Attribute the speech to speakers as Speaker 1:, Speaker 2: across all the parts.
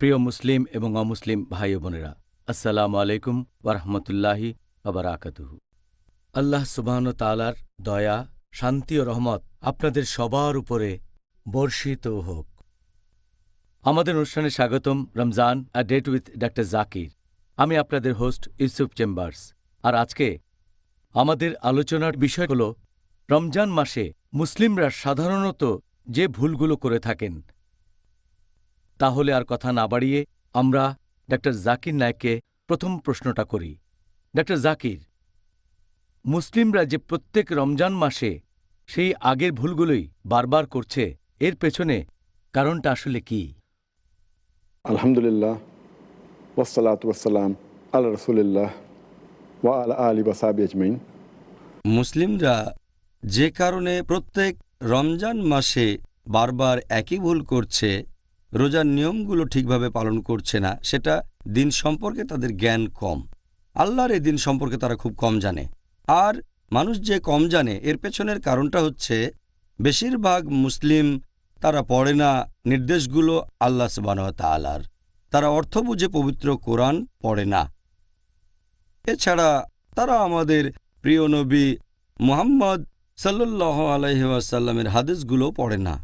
Speaker 1: প্রিয় মুসলিম এবং অমুসলিম ভাই ও বোনেরা, আসসালামু আলাইকুম ওয়া রাহমাতুল্লাহি ওয়া বারাকাতুহু। আল্লাহ সুবহানাহু ওয়া তাআলার দয়া, শান্তি ও রহমত আপনাদের সবার উপরে বর্ষিত হোক। আমাদের অনুষ্ঠানে স্বাগতম Ramzan a date with doctor Zakir. আমি আপনাদের হোস্ট ইউসুফ চেম্বার্স। আর আজকে আমাদের আলোচনার বিষয় হল রমজান মাসে মুসলিমরা সাধারণত যে ভুলগুলো করে থাকেন। তাহলে আর কথা না বাড়িয়ে আমরা ডক্টর জাকির নায়েককে প্রথম প্রশ্নটা করি। ডক্টর জাকির, মুসলিমরা যে প্রত্যেক রমজান মাসে সেই আগের ভুলগুলোই বারবার করছে, এর পেছনে কারণটা আসলে কি?
Speaker 2: আলহামদুলিল্লাহ, ওয়াসসালাতু ওয়াসসালাম আলা রাসূলিল্লাহ ওয়া আলা আলিহি ওয়া সাহবিহি আজমাইন।
Speaker 3: মুসলিমরা যে কারণে প্রত্যেক রমজান মাসে বারবার একই ভুল করছে, রোজার নিয়মগুলো ঠিকভাবে পালন করছে না, সেটা দিন সম্পর্কে তাদের জ্ঞান কম। আল্লাহর এই দিন সম্পর্কে তারা খুব কম জানে। আর মানুষ যে কম জানে, এর পেছনের কারণটা হচ্ছে বেশিরভাগ মুসলিম তারা পড়ে না নির্দেশগুলো আল্লাহ সুবহানাহু ওয়া তাআলার। তারা অর্থ বুঝে পবিত্র কোরআন পড়ে না। এছাড়া তারা আমাদের প্রিয় নবী মুহাম্মদ সাল্লাল্লাহু আলাইহি ওয়াসাল্লামের হাদিসগুলো পড়ে না।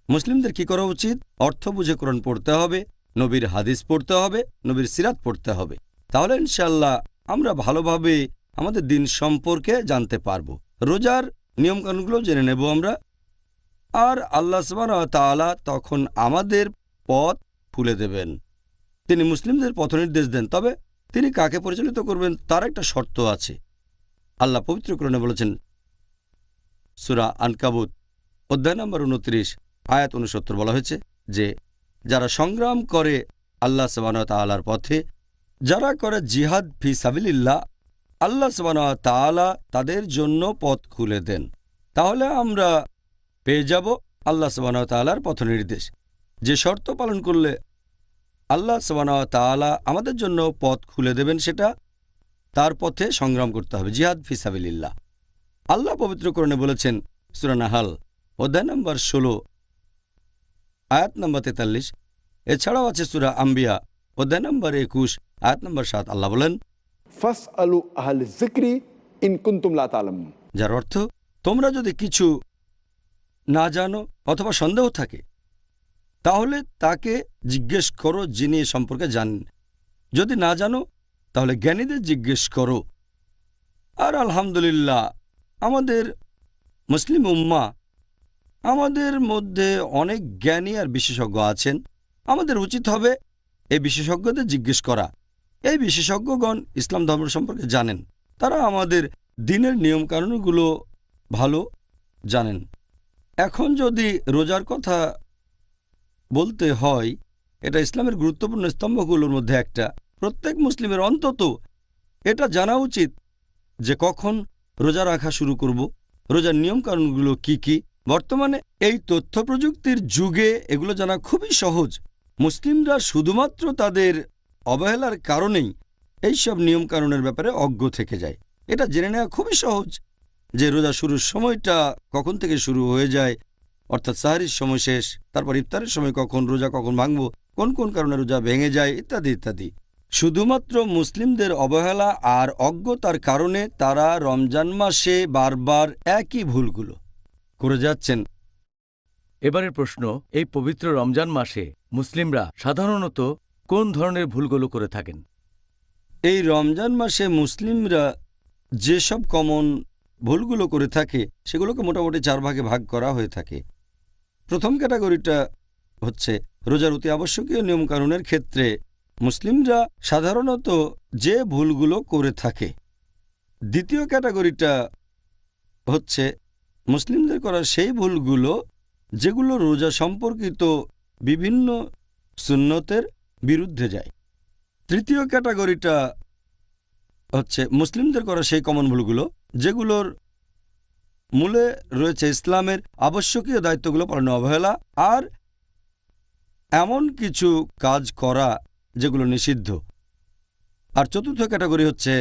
Speaker 3: মুসলিমদের কি করা উচিত? অর্থ বুঝে কোরআন পড়তে হবে, নবীর হাদিস পড়তে হবে, নবীর সিরাত পড়তে হবে। তাহলে ইনশাআল্লাহ আমরা ভালোভাবে আমাদের দিন সম্পর্কে জানতে পারব। রোজার নিয়মকানুনগুলো জেনে নেব আমরা। আর আল্লাহ সুবহানাহু ওয়া তাআলা তখন আমাদের পথ খুলে দেবেন। তিনি মুসলিমদের পথনির্দেশ দেন, তবে তিনি কাকে পরিচালিত করবেন তার একটা শর্ত আছে। আল্লাহ পবিত্র কোরআনে বলেছেন, সূরা আনকাবুত অধ্যায় নম্বর ২৯ আয়াত ৬৯ বলা হয়েছে যে যারা সংগ্রাম করে আল্লাহ সুবহানাহু ওয়া তাআলার পথে, যারা করে জিহাদ ফি সাবিলিল্লাহ, আল্লাহ সুবহানাহু ওয়া তাআলা তাদের জন্য পথ খুলে দেন। তাহলে আমরা পেয়ে যাব আল্লাহ সুবহানাহু ওয়া তাআলার পথনির্দেশ। যে শর্ত পালন করলে আল্লাহ সুবহানাহু ওয়া তাআলা আমাদের জন্য পথ খুলে দেবেন, সেটা তার পথে সংগ্রাম করতে হবে, জিহাদ ফি সাবিলিল্লাহ। আল্লাহ পবিত্র কোরআনে বলেছেন সূরা নাহাল অধ্যায় নম্বর ১৬ আয়াত নম্বর ৪৩। এছাড়াও আছে সূরা আম্বিয়া অধ্যায় নম্বর ২১ আয়াত নম্বর ৭। আল্লাহ বলেন,
Speaker 2: ফাসআলু আহলাজ যিকরি ইন কুনতুম লা তা'লামুন।
Speaker 3: যার অর্থ, তোমরা যদি কিছু না জানো অথবা সন্দেহ থাকে, তাহলে তাকে জিজ্ঞেস করো যিনি এ সম্পর্কে জানেন। যদি না জানো তাহলে জ্ঞানীদের জিজ্ঞেস করো। আর আলহামদুলিল্লাহ, আমাদের মুসলিম উম্মাহ, আমাদের মধ্যে অনেক জ্ঞানী আর বিশেষজ্ঞ আছেন। আমাদের উচিত হবে এই বিশেষজ্ঞদের জিজ্ঞেস করা। এই বিশেষজ্ঞগণ ইসলাম ধর্ম সম্পর্কে জানেন, তারা আমাদের দিনের নিয়মকানুনগুলো ভালো জানেন। এখন যদি রোজার কথা বলতে হয়, এটা ইসলামের গুরুত্বপূর্ণ স্তম্ভগুলোর মধ্যে একটা। প্রত্যেক মুসলিমের অন্তত এটা জানা উচিত যে কখন রোজা রাখা শুরু করব, রোজার নিয়মকানুনগুলো কি কি। বর্তমানে এই তথ্য প্রযুক্তির যুগে এগুলো জানা খুবই সহজ। মুসলিমরা শুধুমাত্র তাদের অবহেলার কারণেই এইসব নিয়মকানুনের ব্যাপারে অজ্ঞ থেকে যায়। এটা জেনে নেওয়া খুবই সহজ যে রোজা শুরুর সময়টা কখন থেকে শুরু হয়ে যায়, অর্থাৎ সাহরির সময় শেষ, তারপর ইফতারের সময় কখন, রোজা কখন ভাঙব, কোন কোন কারণে রোজা ভেঙে যায়, ইত্যাদি ইত্যাদি। শুধুমাত্র মুসলিমদের অবহেলা আর অজ্ঞতার কারণে তারা রমজান মাসে বারবার একই ভুলগুলো করে যাচ্ছেন।
Speaker 1: এবারের প্রশ্ন, এই পবিত্র রমজান মাসে মুসলিমরা সাধারণত কোন ধরনের ভুলগুলো করে থাকেন?
Speaker 3: এই রমজান মাসে মুসলিমরা যেসব কমন ভুলগুলো করে থাকে সেগুলোকে মোটামুটি 4 ভাগে ভাগ করা হয়ে থাকে। প্রথম ক্যাটাগরিটা হচ্ছে রোজার অতি আবশ্যকীয় নিয়মকানুনের ক্ষেত্রে মুসলিমরা সাধারণত যে ভুলগুলো করে থাকে। দ্বিতীয় ক্যাটাগরিটা হচ্ছে মুসলিমদের করা সেই ভুলগুলো যেগুলো রোজা সম্পর্কিত বিভিন্ন সুন্নতের বিরুদ্ধে যায়। তৃতীয় ক্যাটাগরিটা হচ্ছে মুসলিমদের করা সেই কমন ভুলগুলো যেগুলোর মূলে রয়েছে ইসলামের আবশ্যকীয় দায়িত্বগুলো পালনে অবহেলা আর এমন কিছু কাজ করা যেগুলো নিষিদ্ধ। আর চতুর্থ ক্যাটাগরি হচ্ছে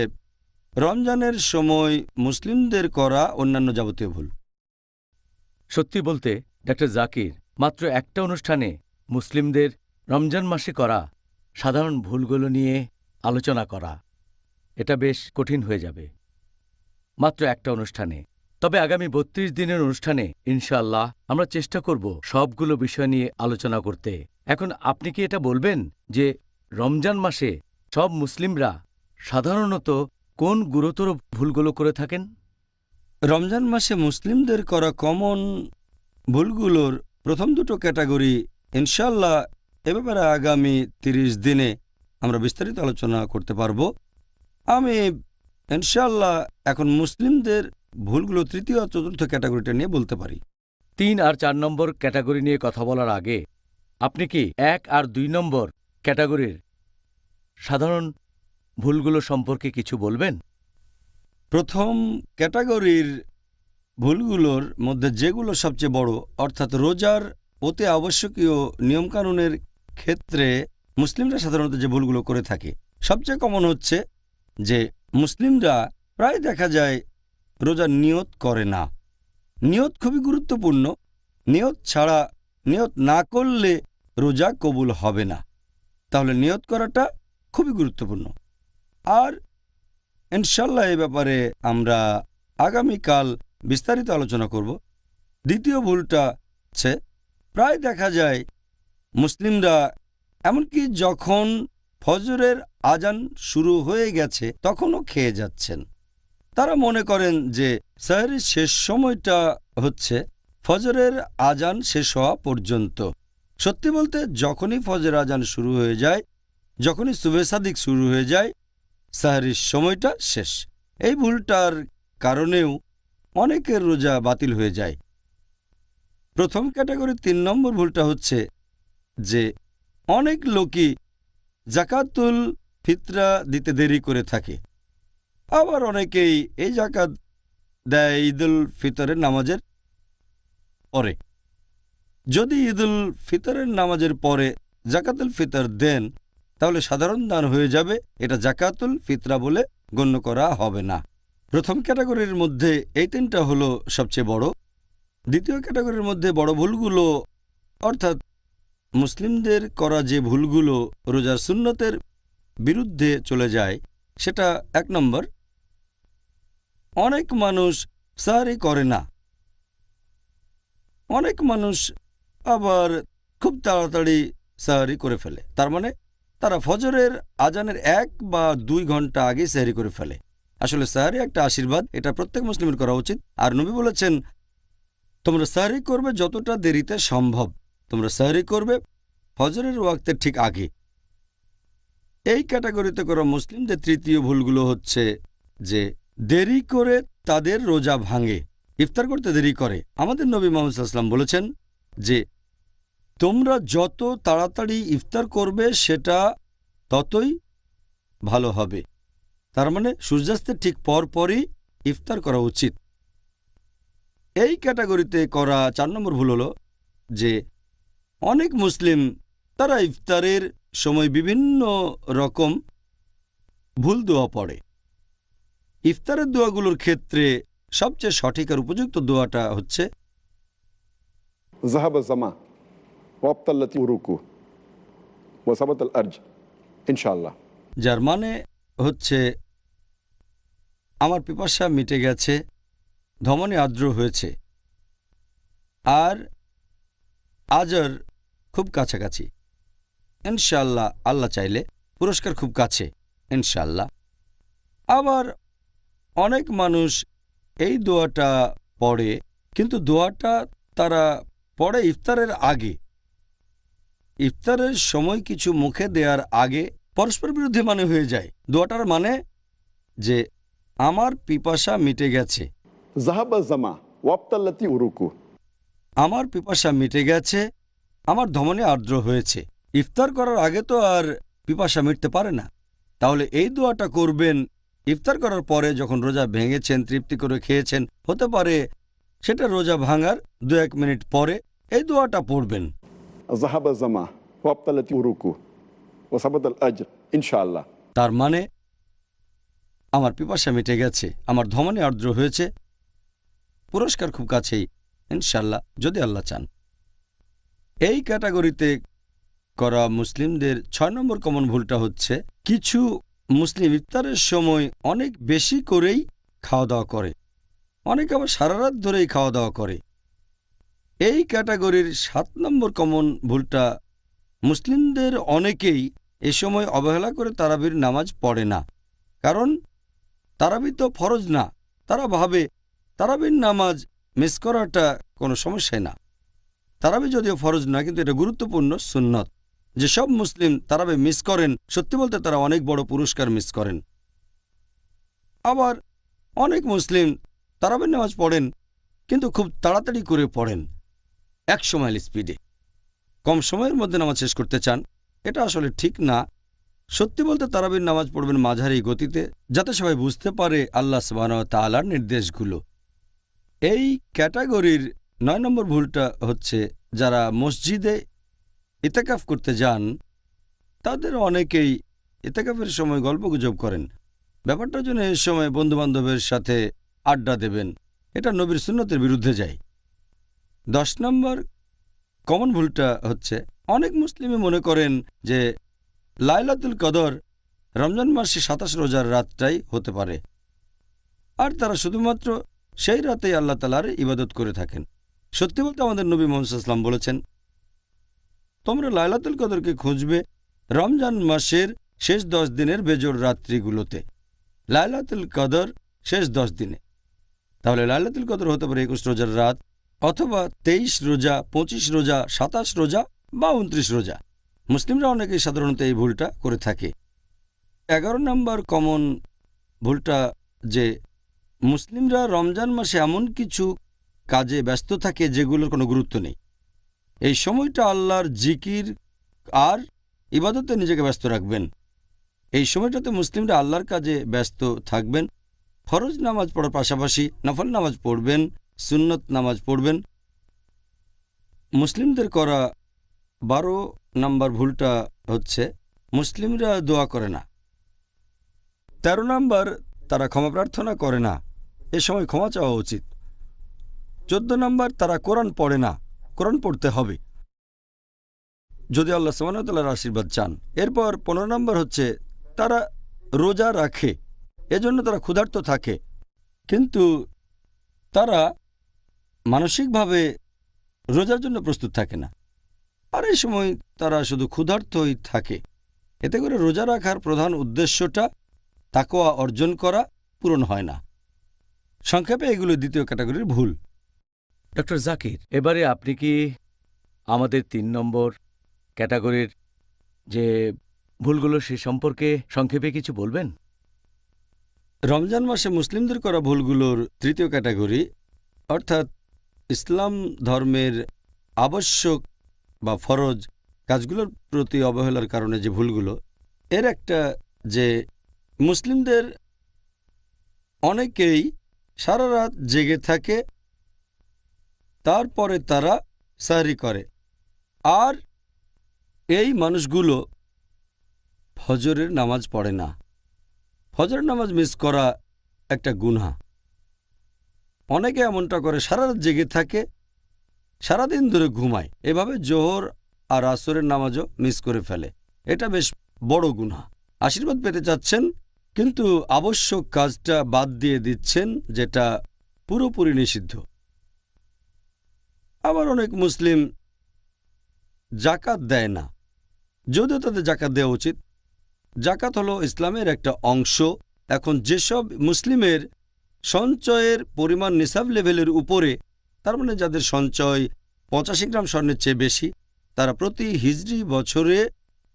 Speaker 3: রমজানের সময় মুসলিমদের করা অন্যান্য যাবতীয় ভুল।
Speaker 1: সত্যি বলতে ডক্টর জাকির, মাত্র একটা অনুষ্ঠানে মুসলিমদের রমজান মাসে করা সাধারণ ভুলগুলো নিয়ে আলোচনা করা এটা বেশ কঠিন হয়ে যাবে মাত্র একটা অনুষ্ঠানে। তবে আগামী ৩২ দিনের অনুষ্ঠানে ইনশাআল্লাহ আমরা চেষ্টা করব সবগুলো বিষয় নিয়ে আলোচনা করতে। এখন আপনি কি এটা বলবেন যে রমজান মাসে সব মুসলিমরা সাধারণত কোন গুরুতর ভুলগুলো করে থাকেন?
Speaker 3: রমজান মাসে মুসলিমদের করা কমন ভুলগুলোর প্রথম দুটো ক্যাটাগরি ইনশাল্লাহ এ ব্যাপারে আগামী ৩০ দিনে আমরা বিস্তারিত আলোচনা করতে পারব। আমি ইনশাল্লাহ এখন মুসলিমদের ভুলগুলো তৃতীয় আর চতুর্থ ক্যাটাগরিটা নিয়ে বলতে পারি।
Speaker 1: ৩ আর ৪ নম্বর ক্যাটাগরি নিয়ে কথা বলার আগে আপনি কি ১ আর ২ নম্বর ক্যাটাগরির সাধারণ ভুলগুলো সম্পর্কে কিছু বলবেন?
Speaker 3: প্রথম ক্যাটাগরির ভুলগুলোর মধ্যে যেগুলো সবচেয়ে বড়, অর্থাৎ রোজার অতি আবশ্যকীয় নিয়মকানুনের ক্ষেত্রে মুসলিমরা সাধারণত যে ভুলগুলো করে থাকে, সবচেয়ে কমন হচ্ছে যে মুসলিমরা প্রায় দেখা যায় রোজার নিয়ত করে না। নিয়ত খুবই গুরুত্বপূর্ণ। নিয়ত ছাড়া, নিয়ত না করলে রোজা কবুল হবে না। তাহলে নিয়ত করাটা খুবই গুরুত্বপূর্ণ। আর ইনশাল্লাহ এই ব্যাপারে আমরা আগামীকাল বিস্তারিত আলোচনা করব। দ্বিতীয় ভুলটা হচ্ছে প্রায় দেখা যায় মুসলিমরা এমনকি যখন ফজরের আজান শুরু হয়ে গেছে তখনও খেয়ে যাচ্ছেন। তারা মনে করেন যে সেহরির শেষ সময়টা হচ্ছে ফজরের আজান শেষ হওয়া পর্যন্ত। সত্যি বলতে যখনই ফজর আজান শুরু হয়ে যায়, যখনই সুবে সাদিক শুরু হয়ে যায়, সেহরির সময়টা শেষ। এই ভুলটার কারণেও অনেকের রোজা বাতিল হয়ে যায়। প্রথম ক্যাটাগরির ৩ নম্বর ভুলটা হচ্ছে যে অনেক লোকই জাকাতুল ফিতরা দিতে দেরি করে থাকে। আবার অনেকেই এই জাকাত দেয় ঈদুল ফিতরের নামাজের পরে। যদি ঈদুল ফিতরের নামাজের পরে জাকাতুল ফিতর দেন তাহলে সাধারণ দান হয়ে যাবে, এটা জাকাতুল ফিতরা বলে গণ্য করা হবে না। প্রথম ক্যাটাগরির মধ্যে এই ৩টা হলো সবচেয়ে বড়। দ্বিতীয় ক্যাটাগরির মধ্যে বড় ভুলগুলো, অর্থাৎ মুসলিমদের করা যে ভুলগুলো রোজার সুন্নতের বিরুদ্ধে চলে যায়, সেটা ১ নম্বর, অনেক মানুষ সাহরি করে না। অনেক মানুষ আবার খুব তাড়াতাড়ি সাহরি করে ফেলে। তার মানে তারা ফজরের আজানের ১ বা ২ ঘন্টা আগে সাহরি করে ফেলে। আসলে সাহরি একটা আশীর্বাদ, এটা প্রত্যেক মুসলিমের করা উচিত। আর নবী বলেছেন, তোমরা সাহরি করবে যতটা দেরিতে সম্ভব। তোমরা সাহরি করবে ফজরের ওয়াক্তের ঠিক আগে। এই ক্যাটাগরিতে করা মুসলিমদের তৃতীয় ভুলগুলো হচ্ছে যে দেরি করে তাদের রোজা ভাঙে, ইফতার করতে দেরি করে। আমাদের নবী মুহাম্মদ সাল্লাল্লাহু আলাইহি ওয়াসাল্লাম বলেছেন যে তোমরা যত তাড়াতাড়ি ইফতার করবে সেটা ততই ভালো হবে। তার মানে সূর্যাস্তের ঠিক পরপরই ইফতার করা উচিত। এই ক্যাটাগরিতে করা ৪ নম্বর ভুল হলো যে অনেক মুসলিম তারা ইফতারের সময় বিভিন্ন রকম ভুল দোয়া পড়ে। ইফতারের দোয়াগুলোর ক্ষেত্রে সবচেয়ে সঠিক আর উপযুক্ত দোয়াটা হচ্ছে
Speaker 2: জাহাবা জামা ওয়াবতাল্লাতি উরুকু ওয়াসাবাতাল আরজ ইনশাআল্লাহ,
Speaker 3: যার মানে হচ্ছে আমার পিপাসা মিটে গেছে, ধমনী আর্দ্র হয়েছে, আর আজর খুব কাছাকাছি। ইনশাআল্লাহ, আল্লাহ চাইলে পুরস্কার খুব কাছে ইনশাআল্লাহ। আবার অনেক মানুষ এই দোয়াটা পড়ে, কিন্তু দোয়াটা তারা পড়ে ইফতারের আগে। ইফতারের সময় কিছু মুখে দেওয়ার আগে পরস্পর বিরোধী মানে হয়ে যায়। দোয়াটার মানে যে আমার পিপাসা মিটে গেছে,
Speaker 2: জাহাবা জামা ওয়াবতাল্লাতি উরুকু,
Speaker 3: আমার পিপাসা মিটে গেছে, আমার ধমনী আর্দ্র হয়েছে। ইফতার করার আগে তো আর পিপাসা মিটতে পারে না। তাহলে এই দোয়াটা করবেন ইফতার করার পরে, যখন রোজা ভেঙেছেন, তৃপ্তি করে খেয়েছেন। হতে পারে সেটা রোজা ভাঙার ২-১ মিনিট পরে এই দোয়াটা পড়বেন।
Speaker 2: জাহাবা জামা ওয়াবতাল্লাতি উরুকু ওয়াসাবাতাল আজর ইনশাআল্লাহ।
Speaker 3: তার মানে আমার পিপাসা মিটে গেছে, আমার ধমনী আর্দ্র হয়েছে, পুরস্কার খুব কাছেই ইনশাআল্লাহ, যদি আল্লাহ চান। এই ক্যাটাগরিতে করা মুসলিমদের 6 নম্বর কমন ভুলটা হচ্ছে কিছু মুসলিম ইফতারের সময় অনেক বেশি করেই খাওয়া দাওয়া করে, অনেকে আবার সারা রাত ধরেই খাওয়া দাওয়া করে। এই ক্যাটাগরির 7 নম্বর কমন ভুলটা মুসলিমদের অনেকেই এ সময় অবহেলা করে তারাবির নামাজ পড়ে না। কারণ তারাবি তো ফরজ না, তারা ভাবে তারাবির নামাজ মিস করাটা কোনো সমস্যাই না। তারাবি যদিও ফরজ না, কিন্তু এটা গুরুত্বপূর্ণ সুন্নত। যেসব মুসলিম তারাবি মিস করেন, সত্যি বলতে তারা অনেক বড় পুরস্কার মিস করেন। আবার অনেক মুসলিম তারাবির নামাজ পড়েন, কিন্তু খুব তাড়াতাড়ি করে পড়েন, 100 মাইল স্পিডে, কম সময়ের মধ্যে নামাজ শেষ করতে চান। এটা আসলে ঠিক না। সত্যি বলতে তারাবির নামাজ পড়বেন মাঝারি গতিতে, যাতে সবাই বুঝতে পারে আল্লাহ সুবহানাহু ওয়া তাআলার নির্দেশগুলো। এই ক্যাটাগরির 9 নম্বর ভুলটা হচ্ছে যারা মসজিদে ইতিকাফ করতে যান, তাদের অনেকেই ইতিকাফের সময় গল্পগুজব করেন। ব্যাপারটার জন্য এই সময় বন্ধুবান্ধবের সাথে আড্ডা দেবেন, এটা নবীর সুন্নতের বিরুদ্ধে যায়। 10 নম্বর কমন ভুলটা হচ্ছে অনেক মুসলিমই মনে করেন যে লাইলাতুল কদর রমজান মাসে 27 রোজার রাতটাই হতে পারে, আর তারা শুধুমাত্র সেই রাতেই আল্লাহ তাআলার ইবাদত করে থাকেন। সত্যি বলতে আমাদের নবী মুহাম্মদ সাল্লাল্লাহু আলাইহি ওয়াসাল্লাম বলেছেন, তোমরা লাইলাতুল কদরকে খুঁজবে রমজান মাসের শেষ 10 দিনের বেজোড় রাত্রিগুলোতে। লাইলাতুল কদর শেষ 10 দিনে, তাহলে লাইলাতুল কদর হতে পারে 21 রোজার রাত, অথবা 23 রোজা, 25 রোজা, 27 রোজা বা 29 রোজা। মুসলিমরা অনেকেই সাধারণত এই ভুলটা করে থাকে। 11 নম্বর কমন ভুলটা যে মুসলিমরা রমজান মাসে এমন কিছু কাজে ব্যস্ত থাকে যেগুলোর কোনো গুরুত্ব নেই। এই সময়টা আল্লাহর জিকির আর ইবাদতে নিজেকে ব্যস্ত রাখবেন। এই সময়টাতে মুসলিমরা আল্লাহর কাজে ব্যস্ত থাকবেন। ফরজ নামাজ পড়ার পাশাপাশি নফল নামাজ পড়বেন, সুন্নত নামাজ পড়বেন। মুসলিমদের করা 12 নম্বর ভুলটা হচ্ছে মুসলিমরা দোয়া করে না। 13 নম্বর, তারা ক্ষমা প্রার্থনা করে না, এ সময় ক্ষমা চাওয়া উচিত। 14 নম্বর, তারা কোরআন পড়ে না, কোরআন পড়তে হবে যদি আল্লাহ সুবহানাহু ওয়া তাআলার আশীর্বাদ চান। এরপর 15 নম্বর হচ্ছে তারা রোজা রাখে, এজন্য তারা ক্ষুধার্ত থাকে, কিন্তু তারা মানসিকভাবে রোজার জন্য প্রস্তুত থাকে না, আর এই সময় তারা শুধু ক্ষুধার্তই থাকে। এতে করে রোজা রাখার প্রধান উদ্দেশ্যটা তাকওয়া অর্জন করা পূরণ হয় না। সংক্ষেপে এগুলো দ্বিতীয় ক্যাটাগরির ভুল।
Speaker 1: ডক্টর জাকির, এবারে আপনি কি আমাদের 3 নম্বর ক্যাটাগরির যে ভুলগুলো সে সম্পর্কে সংক্ষেপে কিছু বলবেন?
Speaker 3: রমজান মাসে মুসলিমদের করা ভুলগুলোর তৃতীয় ক্যাটাগরি, অর্থাৎ ইসলাম ধর্মের আবশ্যক বা ফরজ কাজগুলোর প্রতি অবহেলার কারণে যে ভুলগুলো, এর একটা যে মুসলিমদের অনেকেই সারা রাত জেগে থাকে, তারপরে তারা সাহরি করে, আর এই মানুষগুলো ফজরের নামাজ পড়ে না। ফজরের নামাজ মিস করা একটা গুনাহ। অনেকে এমনটা করে, সারা রাত জেগে থাকে, সারাদিন ধরে ঘুমায়, এভাবে জোহর আর আসরের নামাজও মিস করে ফেলে। এটা বেশ বড় গুনাহ। আশীর্বাদ পেতে চাচ্ছেন, কিন্তু আবশ্যক কাজটা বাদ দিয়ে দিচ্ছেন, যেটা পুরোপুরি নিষিদ্ধ। আবার অনেক মুসলিম জাকাত দেয় না, যদিও তাদের জাকাত দেওয়া উচিত। জাকাত হলো ইসলামের একটা অংশ। এখন যেসব মুসলিমের সঞ্চয়ের পরিমাণ নিসাব লেভেলের উপরে, তার মানে যাদের সঞ্চয় 85 গ্রাম স্বর্ণের চেয়ে বেশি, তারা প্রতি হিজরি বছরে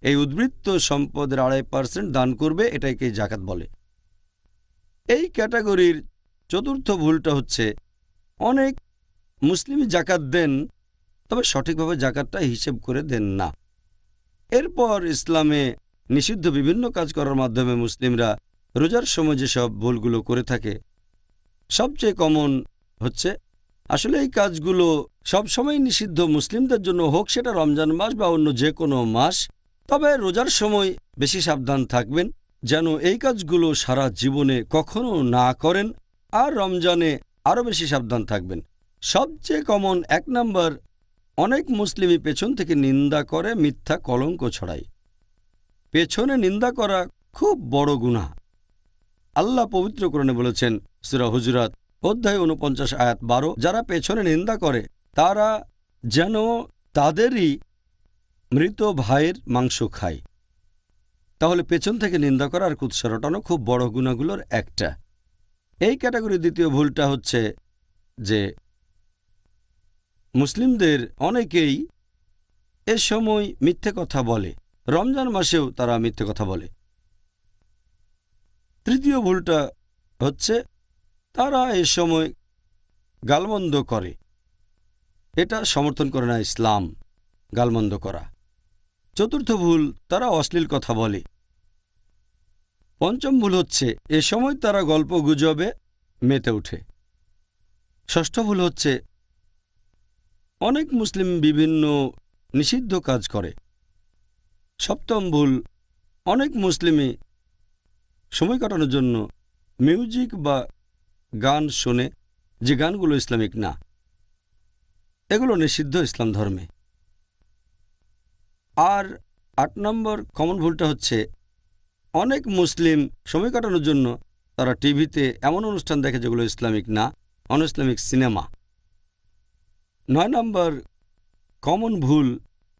Speaker 3: এই উদ্বৃত্ত সম্পদের 2.5% দান করবে, এটাকে জাকাত বলে। এই ক্যাটাগরির চতুর্থ ভুলটা হচ্ছে অনেক মুসলিমই জাকাত দেন, তবে সঠিকভাবে জাকাতটা হিসেব করে দেন না। এরপর ইসলামে নিষিদ্ধ বিভিন্ন কাজ করার মাধ্যমে মুসলিমরা রোজার সময় যেসব ভুলগুলো করে থাকে, সবচেয়ে কমন হচ্ছে আসলে এই কাজগুলো সবসময় নিষিদ্ধ মুসলিমদের জন্য, হোক সেটা রমজান মাস বা অন্য যে কোনো মাস। তবে রোজার সময় বেশি সাবধান থাকবেন যেন এই কাজগুলো সারা জীবনে কখনো না করেন, আর রমজানে আরও বেশি সাবধান থাকবেন। সবচেয়ে কমন 1 নম্বর অনেক মুসলিমই পেছন থেকে নিন্দা করে, মিথ্যা কলঙ্ক ছড়ায়। পেছনে নিন্দা করা খুব বড় গুনাহ। আল্লাহ পবিত্র কোরআনে বলেছেন, সূরা হুজুরাত অধ্যায় ৪৯ আয়াত ১২, যারা পেছনে নিন্দা করে তারা যেন তাদেরই মৃত ভাইয়ের মাংস খায়। তাহলে পেছন থেকে নিন্দা করা আর কুৎসা রটানো খুব বড় গুনাহগুলোর একটা। এই ক্যাটাগরির দ্বিতীয় ভুলটা হচ্ছে যে মুসলিমদের অনেকেই এ সময় মিথ্যে কথা বলে, রমজান মাসেও তারা মিথ্যে কথা বলে। তৃতীয় ভুলটা হচ্ছে তারা এ সময় গালমন্দ করে। এটা সমর্থন করে না ইসলাম, গালমন্দ করা। চতুর্থ ভুল, তারা অশ্লীল কথা বলে। পঞ্চম ভুল হচ্ছে এ সময় তারা গল্প গুজবে মেতে ওঠে। ষষ্ঠ ভুল হচ্ছে অনেক মুসলিম বিভিন্ন নিষিদ্ধ কাজ করে। সপ্তম ভুল, অনেক মুসলিমই সময় কাটানোর জন্য মিউজিক বা গান শোনে, যে গানগুলো ইসলামিক না। এগুলো নিষিদ্ধ ইসলাম ধর্মে। আর ৮ নম্বর কমন ভুলটা হচ্ছে অনেক মুসলিম সময় কাটানোর জন্য তারা টিভিতে এমন অনুষ্ঠান দেখে যেগুলো ইসলামিক না, অনইসলামিক সিনেমা। ৯ নম্বর কমন ভুল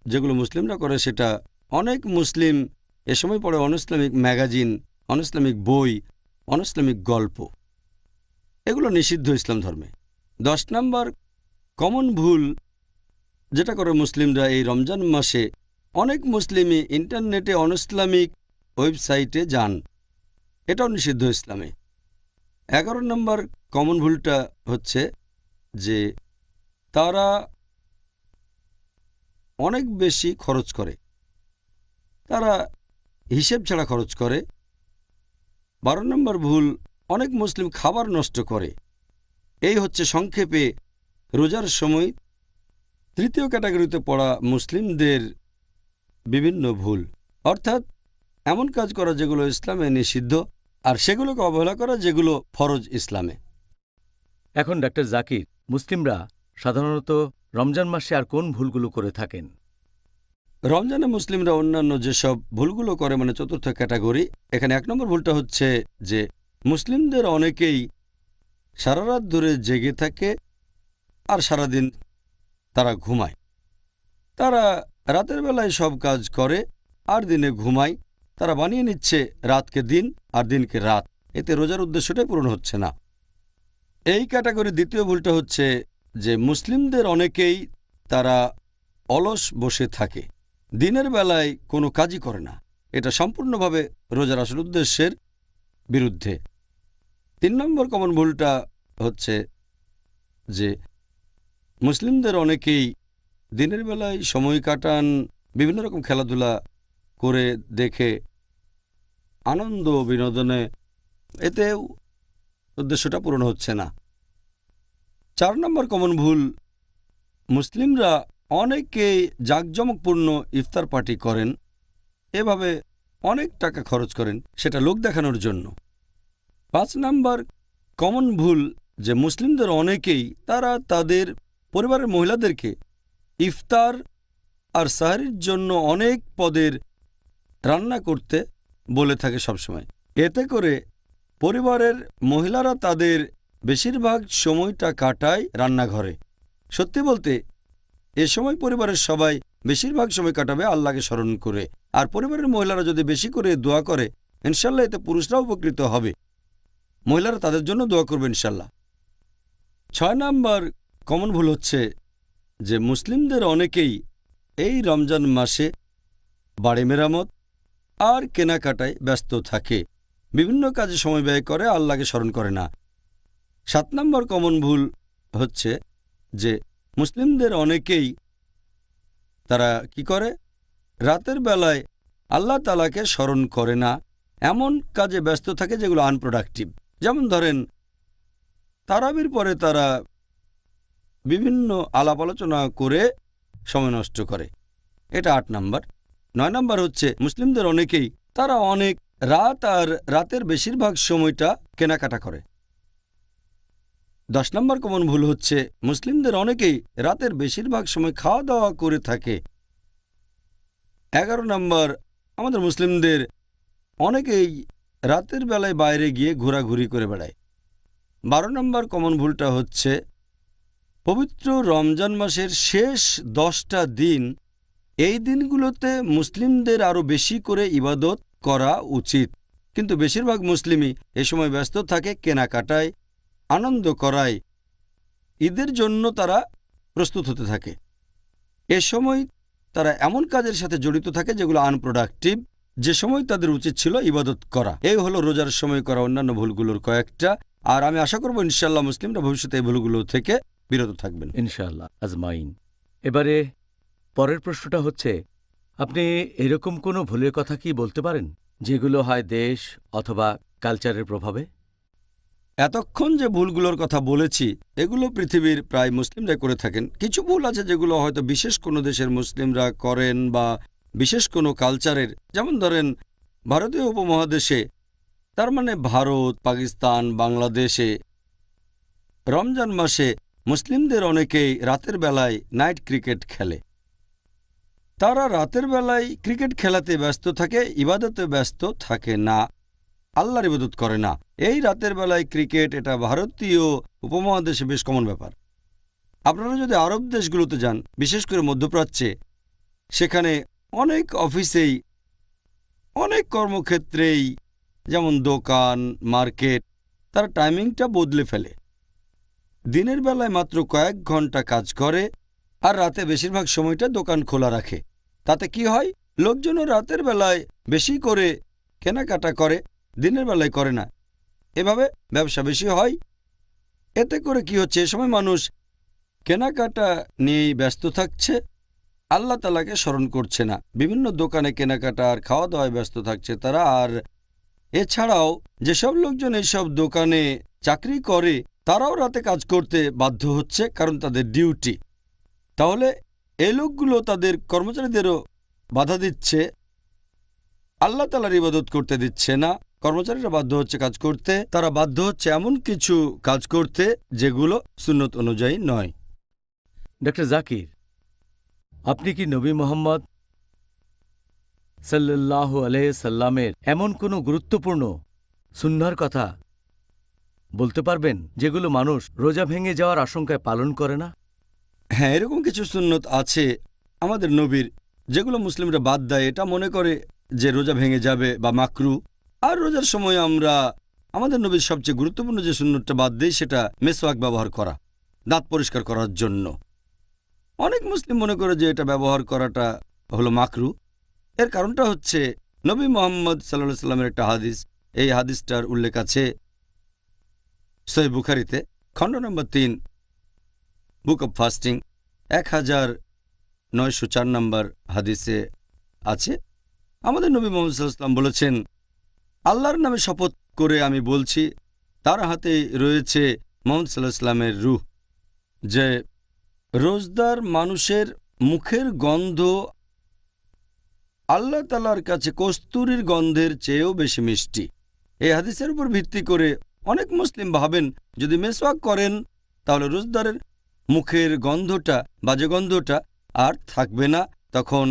Speaker 3: যেগুলো মুসলিমরা করে, সেটা অনেক মুসলিম এ সময় পড়ে অনইসলামিক ম্যাগাজিন, অনইসলামিক বই, অনইসলামিক গল্প। এগুলো নিষিদ্ধ ইসলাম ধর্মে। ১০ নম্বর কমন ভুল যেটা করে মুসলিমরা এই রমজান মাসে, অনেক মুসলিমই ইন্টারনেটে অনইসলামিক ওয়েবসাইটে যান। এটাও নিষিদ্ধ ইসলামে। ১১ নম্বর কমন ভুলটা হচ্ছে যে তারা অনেক বেশি খরচ করে, তারা হিসেব ছাড়া খরচ করে। ১২ নম্বর ভুল, অনেক মুসলিম খাবার নষ্ট করে। এই হচ্ছে সংক্ষেপে রোজার সময় তৃতীয় ক্যাটাগরিতে পড়া মুসলিমদের বিভিন্ন ভুল, অর্থাৎ এমন কাজ করা যেগুলো ইসলামে নিষিদ্ধ, আর সেগুলোকে অবহেলা করা যেগুলো ফরজ ইসলামে।
Speaker 1: এখন ডাক্তার জাকির, মুসলিমরা সাধারণত রমজান মাসে আর কোন ভুলগুলো করে থাকেন?
Speaker 3: রমজানে মুসলিমরা অন্যান্য যেসব ভুলগুলো করে, মানে চতুর্থ ক্যাটাগরি, এখানে ১ নম্বর ভুলটা হচ্ছে যে মুসলিমদের অনেকেই সারা রাত ধরে জেগে থাকে আর সারাদিন তারা ঘুমায়। তারা রাতের বেলায় সব কাজ করে আর দিনে ঘুমায়। তারা বানিয়ে নিচ্ছে রাতকে দিন আর দিনকে রাত। এতে রোজার উদ্দেশ্যটাই পূরণ হচ্ছে না। এই ক্যাটাগরির দ্বিতীয় ভুলটা হচ্ছে যে মুসলিমদের অনেকেই তারা অলস বসে থাকে, দিনের বেলায় কোনো কাজই করে না। এটা সম্পূর্ণভাবে রোজার আসল উদ্দেশ্যের বিরুদ্ধে। ৩ নম্বর কমন ভুলটা হচ্ছে যে মুসলিমদের অনেকেই দিনের বেলায় সময় কাটান বিভিন্ন রকম খেলাধুলা করে, দেখে, আনন্দ বিনোদনে। এতে উদ্দেশ্যটা পূরণ হচ্ছে না। ৪ নম্বর কমন ভুল, মুসলিমরা অনেকেই জাঁকজমকপূর্ণ ইফতার পার্টি করেন, এভাবে অনেক টাকা খরচ করেন, সেটা লোক দেখানোর জন্য। ৫ নম্বর কমন ভুল যে মুসলিমদের অনেকেই তারা তাদের পরিবারের মহিলাদেরকে ইফতার আর সাহরির জন্য অনেক পদের রান্না করতে বলে থাকে সবসময়। এতে করে পরিবারের মহিলারা তাদের বেশিরভাগ সময়টা কাটায় রান্নাঘরে। সত্যি বলতে এ সময় পরিবারের সবাই বেশিরভাগ সময় কাটাবে আল্লাহকে স্মরণ করে। আর পরিবারের মহিলারা যদি বেশি করে দোয়া করে, ইনশাল্লাহ এতে পুরুষরাও উপকৃত হবে। মহিলারা তাদের জন্য দোয়া করবে ইনশাল্লাহ। ৬ নম্বর কমন ভুল হচ্ছে যে মুসলিমদের অনেকেই এই রমজান মাসে বাড়ি মেরামত আর কেনাকাটায় ব্যস্ত থাকে, বিভিন্ন কাজে সময় ব্যয় করে, আল্লাহকে স্মরণ করে না। ৭ নম্বর কমন ভুল হচ্ছে যে মুসলিমদের অনেকেই তারা কি করে, রাতের বেলায় আল্লাহ তাআলাকে স্মরণ করে না, এমন কাজে ব্যস্ত থাকে যেগুলো আনপ্রোডাক্টিভ। যেমন ধরেন তারাবির পরে তারা বিভিন্ন আলাপ আলোচনা করে সময় নষ্ট করে। এটা ৮ নম্বর। ৯ নম্বর হচ্ছে মুসলিমদের অনেকেই তারা অনেক রাত আর রাতের বেশিরভাগ সময়টা কেনাকাটা করে। 10 নম্বর কমন ভুল হচ্ছে মুসলিমদের অনেকেই রাতের বেশিরভাগ সময় খাওয়া দাওয়া করে থাকে। 11 নম্বর, আমাদের মুসলিমদের অনেকেই রাতের বেলায় বাইরে গিয়ে ঘোরাঘুরি করে বেড়ায়। 12 নম্বর কমন ভুলটা হচ্ছে পবিত্র রমজান মাসের শেষ 10টা দিন, এই দিনগুলোতে মুসলিমদের আরও বেশি করে ইবাদত করা উচিত, কিন্তু বেশিরভাগ মুসলিমই এ সময় ব্যস্ত থাকে কেনাকাটায়, আনন্দ করায়। ঈদের জন্য তারা প্রস্তুত হতে থাকে। এ সময় তারা এমন কাজের সাথে জড়িত থাকে যেগুলো আনপ্রোডাক্টিভ, যে সময় তাদের উচিত ছিল ইবাদত করা। এই হলো রোজার সময় করা অন্যান্য ভুলগুলোর কয়েকটা, আর আমি আশা করব ইনশাআল্লাহ মুসলিমরা ভবিষ্যতে এই ভুলগুলো থেকে বিরত থাকবেন
Speaker 1: ইনশাআল্লাহ আজমাইন। এবারে পরের প্রশ্নটা হচ্ছে, আপনি এরকম কোনো ভুলের কথা কি বলতে পারেন যেগুলো হয় দেশ অথবা কালচারের প্রভাবে?
Speaker 3: এতক্ষণ যে ভুলগুলোর কথা বলেছি এগুলো পৃথিবীর প্রায় মুসলিমরা করে থাকেন। কিছু ভুল আছে যেগুলো হয়তো বিশেষ কোনো দেশের মুসলিমরা করেন বা বিশেষ কোনো কালচারের, যেমন ধরেন ভারতীয় উপমহাদেশে, তার মানে ভারত, পাকিস্তান, বাংলাদেশে রমজান মাসে মুসলিমদের অনেকেই রাতের বেলায় নাইট ক্রিকেট খেলে। তারা রাতের বেলায় ক্রিকেট খেলাতে ব্যস্ত থাকে, ইবাদতে ব্যস্ত থাকে না, আল্লাহর ইবাদত করে না। এই রাতের বেলায় ক্রিকেট, এটা ভারতীয় উপমহাদেশে বেশ কমন ব্যাপার। আপনারা যদি আরব দেশগুলোতে যান, বিশেষ করে মধ্যপ্রাচ্যে, সেখানে অনেক অফিসেই, অনেক কর্মক্ষেত্রেই, যেমন দোকান, মার্কেট, তার টাইমিংটা বদলে ফেলে। দিনের বেলায় মাত্র কয়েক ঘন্টা কাজ করে আর রাতে বেশিরভাগ সময়টা দোকান খোলা রাখে। তাতে কি হয়, লোকজনও রাতের বেলায় বেশি করে কেনাকাটা করে, দিনের বেলায় করে না। এভাবে ব্যবসা বেশি হয়। এতে করে কি হচ্ছে, এ সময় মানুষ কেনাকাটা নিয়েই ব্যস্ত থাকছে, আল্লাহ তাআলাকে স্মরণ করছে না। বিভিন্ন দোকানে কেনাকাটা আর খাওয়া দাওয়ায় ব্যস্ত থাকছে তারা। আর এছাড়াও যেসব লোকজন এইসব দোকানে চাকরি করে তারাও রাতে কাজ করতে বাধ্য হচ্ছে, কারণ তাদের ডিউটি। তাহলে এই লোকগুলো তাদের কর্মচারীদেরও বাধা দিচ্ছে, আল্লাহ তাআলার ইবাদত করতে দিচ্ছে না। কর্মচারীরা বাধ্য হচ্ছে কাজ করতে, তারা বাধ্য হচ্ছে এমন কিছু কাজ করতে যেগুলো সুন্নত অনুযায়ী নয়।
Speaker 1: ডক্টর জাকির, আপনি কি নবী মোহাম্মদ সাল্লাল্লাহু আলাইহি সাল্লামের এমন কোনো গুরুত্বপূর্ণ সুন্নাহর কথা বলতে পারবেন যেগুলো মানুষ রোজা ভেঙে যাওয়ার আশঙ্কায় পালন করে না?
Speaker 3: হ্যাঁ, এরকম কিছু সুন্নত আছে আমাদের নবীর, যেগুলো মুসলিমরা বাদ দেয়, এটা মনে করে যে রোজা ভেঙে যাবে বা মাকরু। আর রোজার সময় আমরা আমাদের নবীর সবচেয়ে গুরুত্বপূর্ণ যে সুন্নতটা বাদ দিই, সেটা মেসওয়াক ব্যবহার করা, দাঁত পরিষ্কার করার জন্য। অনেক মুসলিম মনে করে যে এটা ব্যবহার করাটা হলো মাকরু। এর কারণটা হচ্ছে নবী মুহাম্মদ সাল্লাল্লাহু আলাইহি সাল্লামের একটা হাদিস, এই হাদিসটার উল্লেখ আছে সহিহ বুখারীতে, খণ্ড নম্বর 3, বুক অব ফাস্টিং, 1904 নম্বর হাদিসে আছে। আমাদের নবী মুহাম্মদ সাল্লাল্লাহু আলাইহি সাল্লাম বলেছেন, আল্লাহর নামে শপথ করে আমি বলছি, তার হাতে রয়েছে মুহাম্মদ সাল্লাল্লাহু আলাইহি সাল্লামের রূহ, যে রোজদার মানুষের মুখের গন্ধ আল্লাহ তাআলার কাছে কস্তুরীর গন্ধের চেয়েও বেশি মিষ্টি। এই হাদিসের উপর ভিত্তি করে অনেক মুসলিম ভাবেন যদি মেসওয়াক করেন তাহলে রোজদারের মুখের গন্ধটা, বাজে গন্ধটা আর থাকবে না, তখন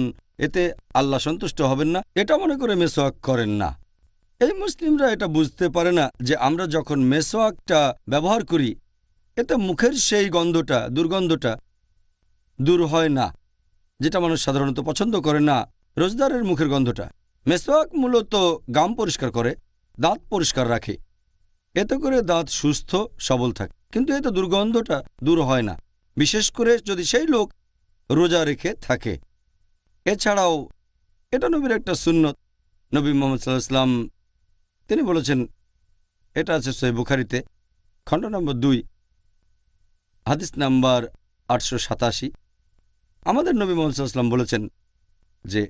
Speaker 3: এতে আল্লাহ সন্তুষ্ট হবেন না। এটা মনে করে মেসওয়াক করেন না। এই মুসলিমরা এটা বুঝতে পারে না যে আমরা যখন মেসওয়াকটা ব্যবহার করি এতে মুখের সেই গন্ধটা, দুর্গন্ধটা দূর হয় না, যেটা মানুষ সাধারণত পছন্দ করে না, রোজদারের মুখের গন্ধটা। মেসওয়াক মূলত গাম পরিষ্কার করে, দাঁত পরিষ্কার রাখে, এতে করে দাঁত সুস্থ সবল থাকে, কিন্তু এতে দুর্গন্ধটা দূর হয় না, বিশেষ করে যদি সেই লোক রোজা রেখে থাকে। এছাড়াও এটা নবীর একটা সুন্নত। নবী মুহাম্মদ সাল্লাল্লাহু আলাইহি সাল্লাম তিনি বলেছেন, এটা আছে সহিহ বুখারীতে, খণ্ড নম্বর 2, হাদিস নাম্বার 887। আমাদের নবী মুহাম্মদ সাল্লাল্লাহু আলাইহি সাল্লাম বলেছেন যে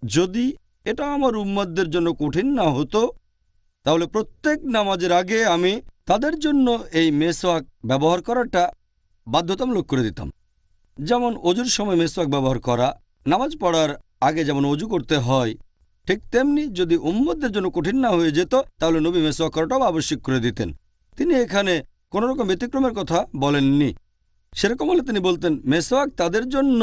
Speaker 3: যদি এটা আমার উম্মতদের জন্য কঠিন না হতো তাহলে প্রত্যেক নামাজের আগে আমি তাদের জন্য এই মেসওয়াক ব্যবহার করাটা বাধ্যতামূলক করে দিতাম। যেমন অজুর সময় মেসওয়াক ব্যবহার করা, নামাজ পড়ার আগে যেমন অজু করতে হয়, ঠিক তেমনি যদি উম্মতদের জন্য কঠিন না হয়ে যেত তাহলে নবী মেসওয়াক করাটাও আবশ্যক করে দিতেন। তিনি এখানে কোনো রকম ব্যতিক্রমের কথা বলেননি। সেরকম হলে তিনি বলতেন মেসওয়াক তাদের জন্য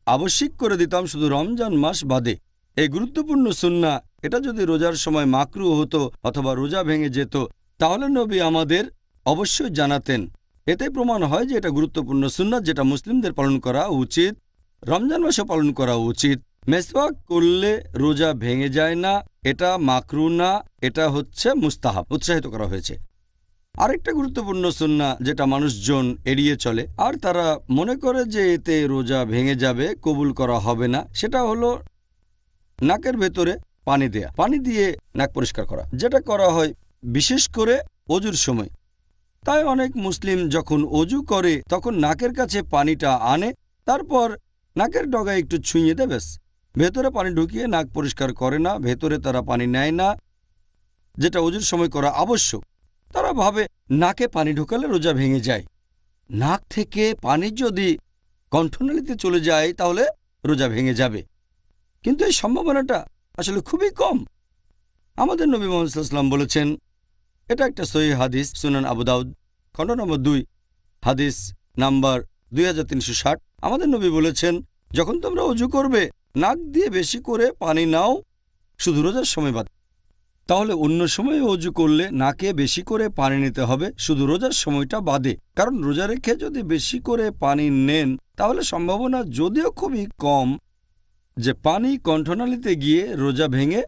Speaker 3: আবশ্যিক করে দিতাম শুধু রমজান মাস বাদে। এই গুরুত্বপূর্ণ সুন্নাহ এটা যদি রোজার সময় মাকরু হতো অথবা রোজা ভেঙে যেত তাহলে নবী আমাদের অবশ্যই জানাতেন। এতে প্রমাণ হয় যে এটা গুরুত্বপূর্ণ সুন্নাহ যেটা মুসলিমদের পালন করা উচিত, রমজান মাসে পালন করা উচিত। মেসওয়াক করলে রোজা ভেঙে যায় না, এটা মাকরু না, এটা হচ্ছে মুস্তাহাব, উৎসাহিত করা হয়েছে। আরেকটা গুরুত্বপূর্ণ সুন্নাহ যেটা মানুষজন এড়িয়ে চলে আর তারা মনে করে যে এতে রোজা ভেঙে যাবে, কবুল করা হবে না, সেটা হলো নাকের ভেতরে পানি দেয়া, পানি দিয়ে নাক পরিষ্কার করা, যেটা করা হয় বিশেষ করে অজুর সময়। তাই অনেক মুসলিম যখন অজু করে তখন নাকের কাছে পানিটা আনে, তারপর নাকের ডগায় একটু ছুঁয়ে দেয়, ব্যাস। ভেতরে পানি ঢুকিয়ে নাক পরিষ্কার করে না, ভেতরে তারা পানি নেয় না, যেটা অজুর সময় করা আবশ্যক। তারা ভাবে নাকে পানি ঢোকালে রোজা ভেঙে যায়। নাক থেকে পানি যদি কণ্ঠনালীতে চলে যায় তাহলে রোজা ভেঙে যাবে, কিন্তু এই সম্ভাবনাটা আসলে খুবই কম। আমাদের নবী মুহাম্মদ সাল্লাল্লাহু আলাইহি ওয়াসাল্লাম বলেছেন, এটা একটা সহিহ হাদিস, সুনান আবু দাউদ খণ্ড নম্বর 2 হাদিস নাম্বার 2360। আমাদের নবী বলেছেন, যখন তোমরা অজু করবে নাক দিয়ে বেশি করে পানি নাও শুধু রোজার সময় বাদ। তাহলে অন্য সময়ে অজু করলে নাকে বেশি করে পানি নিতে হবে শুধু রোজার সময়টা বাদে, কারণ রোজা রেখে যদি বেশি করে পানি নেন তাহলে সম্ভাবনা যদিও খুবই কম যে পানি কণ্ঠনালীতে গিয়ে রোজা ভেঙে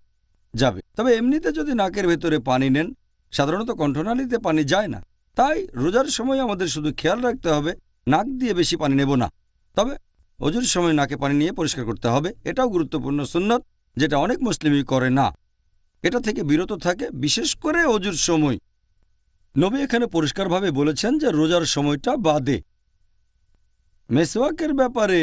Speaker 3: যাবে। তবে এমনিতে যদি নাকের ভেতরে পানি নেন, সাধারণত কণ্ঠনালীতে পানি যায় না। তাই রোজার সময় আমাদের শুধু খেয়াল রাখতে হবে নাক দিয়ে বেশি পানি নেব না, তবে অজুর সময় নাকে পানি নিয়ে পরিষ্কার করতে হবে। এটাও গুরুত্বপূর্ণ সুন্নত যেটা অনেক মুসলিমই করে না, এটা থেকে বিরত থাকে, বিশেষ করে অজুর সময়। নবী এখানে পরিষ্কারভাবে বলেছেন যে রোজার সময়টা বাদে। মেসওয়াকের ব্যাপারে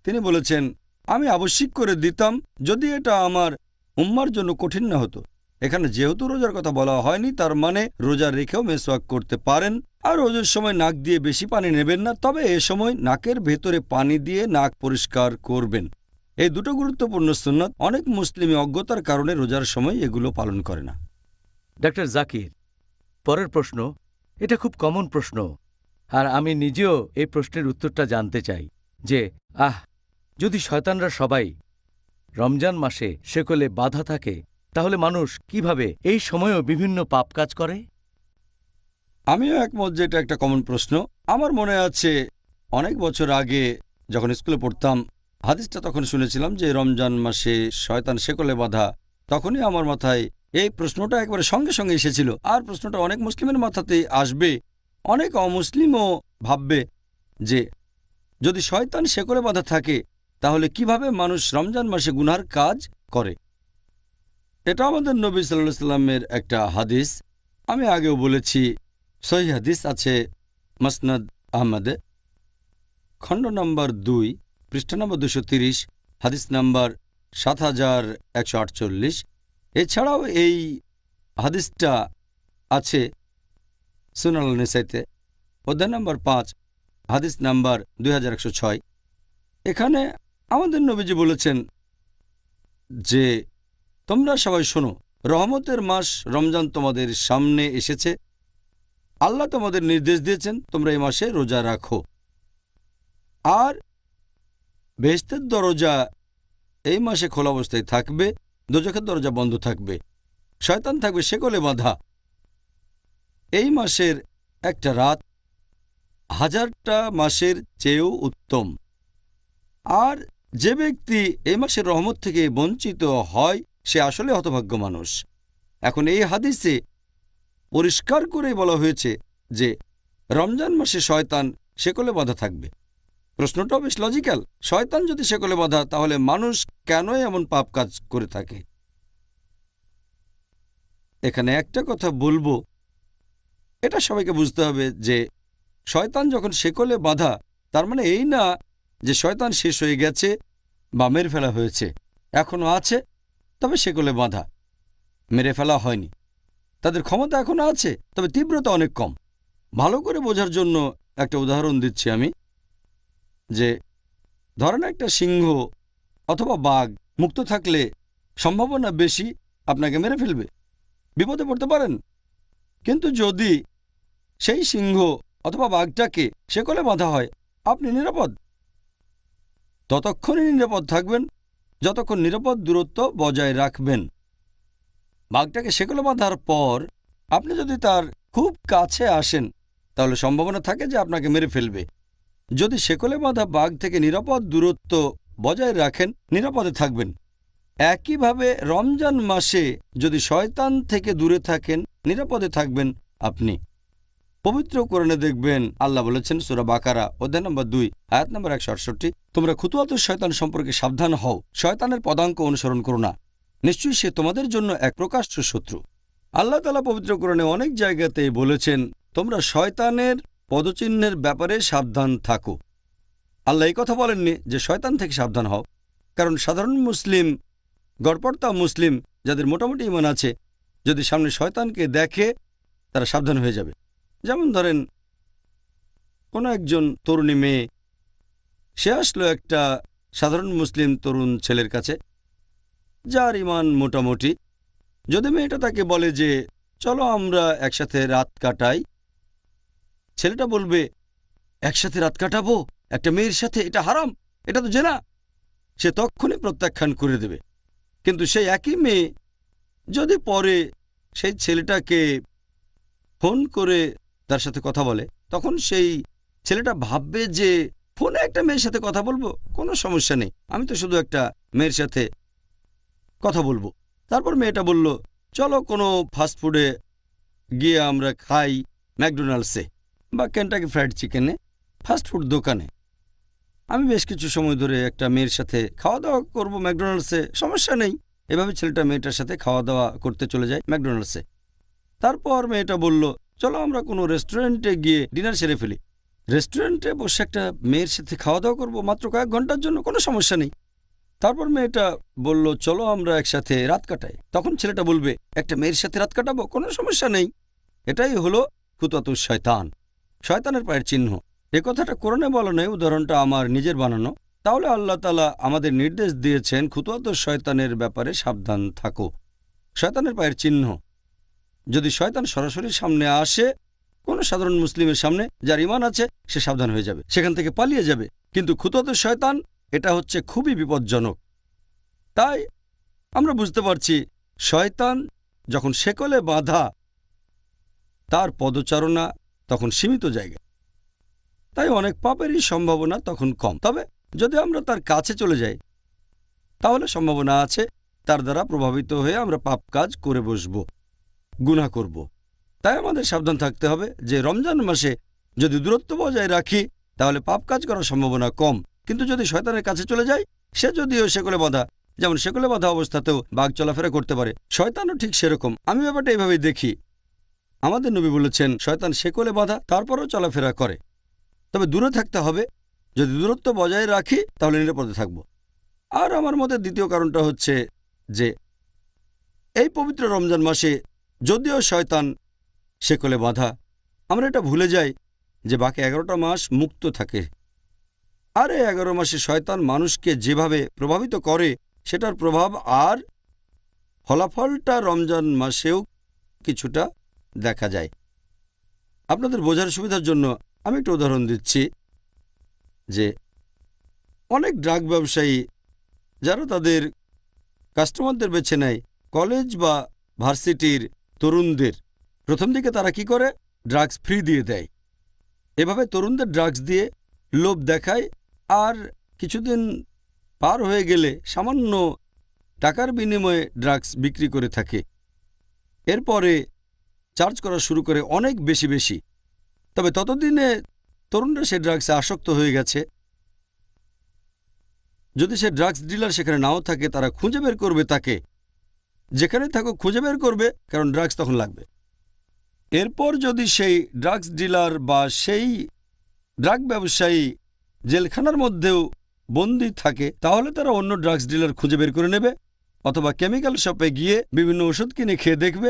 Speaker 3: তিনি বলেছেন, আমি আবশ্যিক করে দিতাম যদি এটা আমার উম্মার জন্য কঠিন না হতো। এখানে যেহেতু রোজার কথা বলা হয়নি, তার মানে রোজা রেখেও মেসওয়াক করতে পারেন। আর রোজার সময় নাক দিয়ে বেশি পানি নেবেন না, তবে এ সময় নাকের ভেতরে পানি দিয়ে নাক পরিষ্কার করবেন। এই দুটো গুরুত্বপূর্ণ সুন্নাত অনেক মুসলিমই অজ্ঞতার কারণে রোজার সময় এগুলো পালন করে না।
Speaker 1: ডাক্তার জাকির, পরের প্রশ্ন, এটা খুব কমন প্রশ্ন, আর আমি নিজেও এই প্রশ্নের উত্তরটা জানতে চাই যে যদি শয়তানরা সবাই রমজান মাসে শেকলে বাধা থাকে তাহলে মানুষ কিভাবে এই সময়েও বিভিন্ন পাপ কাজ করে?
Speaker 3: আমিও একমত যে এটা একটা কমন প্রশ্ন। আমার মনে আছে অনেক বছর আগে যখন স্কুলে পড়তাম, হাদিসটা তখন শুনেছিলাম যে রমজান মাসে শয়তান শেকলে বাঁধা। তখনই আমার মাথায় এই প্রশ্নটা একবারে সঙ্গে সঙ্গে এসেছিল, আর প্রশ্নটা অনেক মুসলিমের মাথাতেই আসবে। অনেক অমুসলিমও ভাববে যে যদি শয়তান শেকলে বাঁধা থাকে তাহলে কিভাবে মানুষ রমজান মাসে গুনার কাজ করে। এটা আমাদের নবী সাল্লাল্লাহু আলাইহি সাল্লামের একটা হাদিস, আমি আগেও বলেছি। সহিহ হাদিস আছে মুসনাদ আহমদে খণ্ড নম্বর 2 পৃষ্ঠা নম্বর 230, হাদিস নাম্বার 7148। এছাড়াও এই হাদিসটা আছে সুনান আন-নাসাইতে অধ্যায় নম্বর 5 হাদিস নাম্বার 2106। এখানে আমাদের নবীজি বলেছেন যে তোমরা সবাই শোনো, রহমতের মাস রমজান তোমাদের সামনে এসেছে। আল্লাহ তোমাদের নির্দেশ দিয়েছেন তোমরা এই মাসে রোজা রাখো, আর বেহেশতের দরজা এই মাসে খোলা অবস্থায় থাকবে, দোজখের দরজা বন্ধ থাকবে, শয়তান থাকবে শেকলে বাঁধা। এই মাসের একটা রাত 1000টা মাসের চেয়েও উত্তম। আর যে ব্যক্তি এই মাসের রহমত থেকে বঞ্চিত হয় সে আসলে হতভাগ্য মানুষ। এখন এই হাদিসে পরিষ্কার করে বলা হয়েছে যে রমজান মাসে শয়তান শেকলে বাঁধা থাকবে। প্রশ্নটাও বেশ লজিক্যাল, শয়তান যদি শেকলে বাঁধা তাহলে মানুষ কেন এমন পাপ কাজ করে থাকে? এখানে একটা কথা বলবো, এটা সবাইকে বুঝতে হবে যে শয়তান যখন শেকলে বাঁধা তার মানে এই না যে শয়তান শেষ হয়ে গেছে বা মেরে ফেলা হয়েছে, এখনো আছে, তবে শেকলে বাঁধা, মেরে ফেলা হয়নি। তাদের ক্ষমতা এখনো আছে, তবে তীব্রতা অনেক কম। ভালো করে বোঝার জন্য একটা উদাহরণ দিচ্ছি আমি, যে ধরেন একটা সিংহ অথবা বাঘ মুক্ত থাকলে সম্ভাবনা বেশি আপনাকে মেরে ফেলবে, বিপদে পড়তে পারেন। কিন্তু যদি সেই সিংহ অথবা বাঘটাকে শেকলে বাঁধা হয়, আপনি নিরাপদ। ততক্ষণই নিরাপদ থাকবেন যতক্ষণ নিরাপদ দূরত্ব বজায় রাখবেন। বাঘটাকে শেকলে বাঁধার পর আপনি যদি তার খুব কাছে আসেন তাহলে সম্ভাবনা থাকে যে আপনাকে মেরে ফেলবে। যদি শেকলে বাঁধা বাঘ থেকে নিরাপদ দূরত্ব বজায় রাখেন, নিরাপদে থাকবেন। একইভাবে রমজান মাসে যদি শয়তান থেকে দূরে থাকেন, নিরাপদে থাকবেন আপনি। পবিত্র কোরআনে দেখবেন আল্লাহ বলেছেন সূরা বাকারা অধ্যায় নম্বর 2 আয়াত নম্বর 168, তোমরা খুতুওয়াতুশ শয়তান সম্পর্কে সাবধান হও, শয়তানের পদাঙ্ক অনুসরণ করো না, নিশ্চয়ই সে তোমাদের জন্য এক প্রকাশ্য শত্রু। আল্লাহ তাআলা পবিত্র কোরআনে অনেক জায়গাতে বলেছেন তোমরা শয়তানের পদচিহ্নের ব্যাপারে সাবধান থাকো। আল্লাহ এই কথা বলেননি যে শয়তান থেকে সাবধান হও, কারণ সাধারণ মুসলিম, গড়পড়তা মুসলিম যাদের মোটামুটি ঈমান আছে, যদি সামনে শয়তানকে দেখে তারা সাবধান হয়ে যাবে। যেমন ধরেন কোনো একজন তরুণী মেয়ে, সে আসলো একটা সাধারণ মুসলিম তরুণ ছেলের কাছে যার ঈমান মোটামুটি। যদি মেয়েটা তাকে বলে যে চলো আমরা একসাথে রাত কাটাই, ছেলেটা বলবে একসাথে রাত কাটাবো একটা মেয়ের সাথে, এটা হারাম, এটা তো জেনা। সে তক্ষুনি প্রত্যাখ্যান করে দেবে। কিন্তু সেই একই মেয়ে যদি পরে সেই ছেলেটাকে ফোন করে তার সাথে কথা বলে, তখন সেই ছেলেটা ভাববে যে ফোনে একটা মেয়ের সাথে কথা বলবো, কোনো সমস্যা নেই, আমি তো শুধু একটা মেয়ের সাথে কথা বলবো। তারপর মেয়েটা বলল চলো কোনো ফাস্টফুডে গিয়ে আমরা খাই, ম্যাকডোনাল্ডসে বা কেন্টাকি ফ্রাইড চিকেনে, ফাস্টফুড দোকানে। আমি বেশ কিছু সময় ধরে একটা মেয়ের সাথে খাওয়া দাওয়া করবো ম্যাকডোনাল্ডসে, সমস্যা নেই। এভাবে ছেলেটা মেয়েটার সাথে খাওয়া দাওয়া করতে চলে যায় ম্যাকডোনাল্ডসে। তারপর মেয়েটা বলল চলো আমরা কোনো রেস্টুরেন্টে গিয়ে ডিনার সেরে ফেলি। রেস্টুরেন্টে বসে একটা মেয়ের সাথে খাওয়া দাওয়া করবো মাত্র কয়েক ঘন্টার জন্য, কোনো সমস্যা নেই। তারপর মেয়েটা বলল চলো আমরা একসাথে রাত কাটাই। তখন ছেলেটা বলবে একটা মেয়ের সাথে রাত কাটাবো, কোনো সমস্যা নেই। এটাই হলো খুতুওয়াতুশ শয়তান, শয়তানের পায়ের চিহ্ন। এ কথাটা কোরআনে বলা নেই, উদাহরণটা আমার নিজের বানানো। তাহলে আল্লাহ তাআলা আমাদের নির্দেশ দিয়েছেন খুতুওয়াতুশ শয়তানের ব্যাপারে সাবধান থাকো। শয়তানের পায়ের চিহ্ন, যদি শয়তান সরাসরি সামনে আসে কোনো সাধারণ মুসলিমের সামনে যার ঈমান আছে, সে সাবধান হয়ে যাবে, সেখান থেকে পালিয়ে যাবে। কিন্তু খুতুওয়াতুশ শয়তান এটা হচ্ছে খুবই বিপজ্জনক। তাই আমরা বুঝতে পারছি শয়তান যখন শেকলে বাঁধা, তার পদচারণা তখন সীমিত জায়গা, তাই অনেক পাপেরই সম্ভাবনা তখন কম। তবে যদি আমরা তার কাছে চলে যাই তাহলে সম্ভাবনা আছে তার দ্বারা প্রভাবিত হয়ে আমরা পাপ কাজ করে বসব, গুনাহ করব। তাই আমাদের সাবধান থাকতে হবে যে রমজান মাসে যদি দূরত্ব বজায় রাখি তাহলে পাপ কাজ করার সম্ভাবনা কম। কিন্তু যদি শয়তানের কাছে চলে যায়, সে যদিও শেকলে বাঁধা, যেমন শেকলে বাঁধা অবস্থাতেও বাঘ চলাফেরা করতে পারে, শয়তানও ঠিক সেরকম। আমি ব্যাপারটা এইভাবেই দেখি। আমাদের নবী বলেছেন শয়তান শেকলে বাঁধা তারপরও চলাফেরা করে, তবে দূরে থাকতে হবে। যদি দূরত্ব বজায় রাখি তাহলে নিরাপদে থাকব। আর আমার মতে দ্বিতীয় কারণটা হচ্ছে যে এই পবিত্র রমজান মাসে যদিও শয়তান শেকলে বাঁধা, আমরা এটা ভুলে যাই যে বাকি 11টা মাস মুক্ত থাকে। আর এই 11 মাসে শয়তান মানুষকে যেভাবে প্রভাবিত করে সেটার প্রভাব আর ফলাফলটা রমজান মাসেও কিছুটা দেখা যায়। আপনাদের বোঝার সুবিধার জন্য আমি একটা উদাহরণ দিচ্ছি যে অনেক ড্রাগ ব্যবসায়ী যারা তাদের কাস্টমারদের বেছে নেয় কলেজ বা ভার্সিটির তরুণদের, প্রথম দিকে তারা কি করে ড্রাগস ফ্রি দিয়ে দেয়। এভাবে তরুণদের ড্রাগস দিয়ে লোভ দেখায়, আর কিছুদিন পার হয়ে গেলে সামান্য টাকার বিনিময়ে ড্রাগস বিক্রি করে থাকে। এরপরে চার্জ করা শুরু করে অনেক বেশি বেশি। তবে ততদিনে তরুণরা সে ড্রাগসে আসক্ত হয়ে গেছে। যদি সে ড্রাগস ডিলার সেখানে নাও থাকে, তারা খুঁজে বের করবে তাকে, যেখানে থাকুক খুঁজে বের করবে, কারণ ড্রাগস তখন লাগবে। এরপর যদি সেই ড্রাগস ডিলার বা সেই ড্রাগ ব্যবসায়ী জেলখানার মধ্যেও বন্দী থাকে, তাহলে তারা অন্য ড্রাগস ডিলার খুঁজে বের করে নেবে, অথবা কেমিক্যাল শপে গিয়ে বিভিন্ন ওষুধ কিনে খেয়ে দেখবে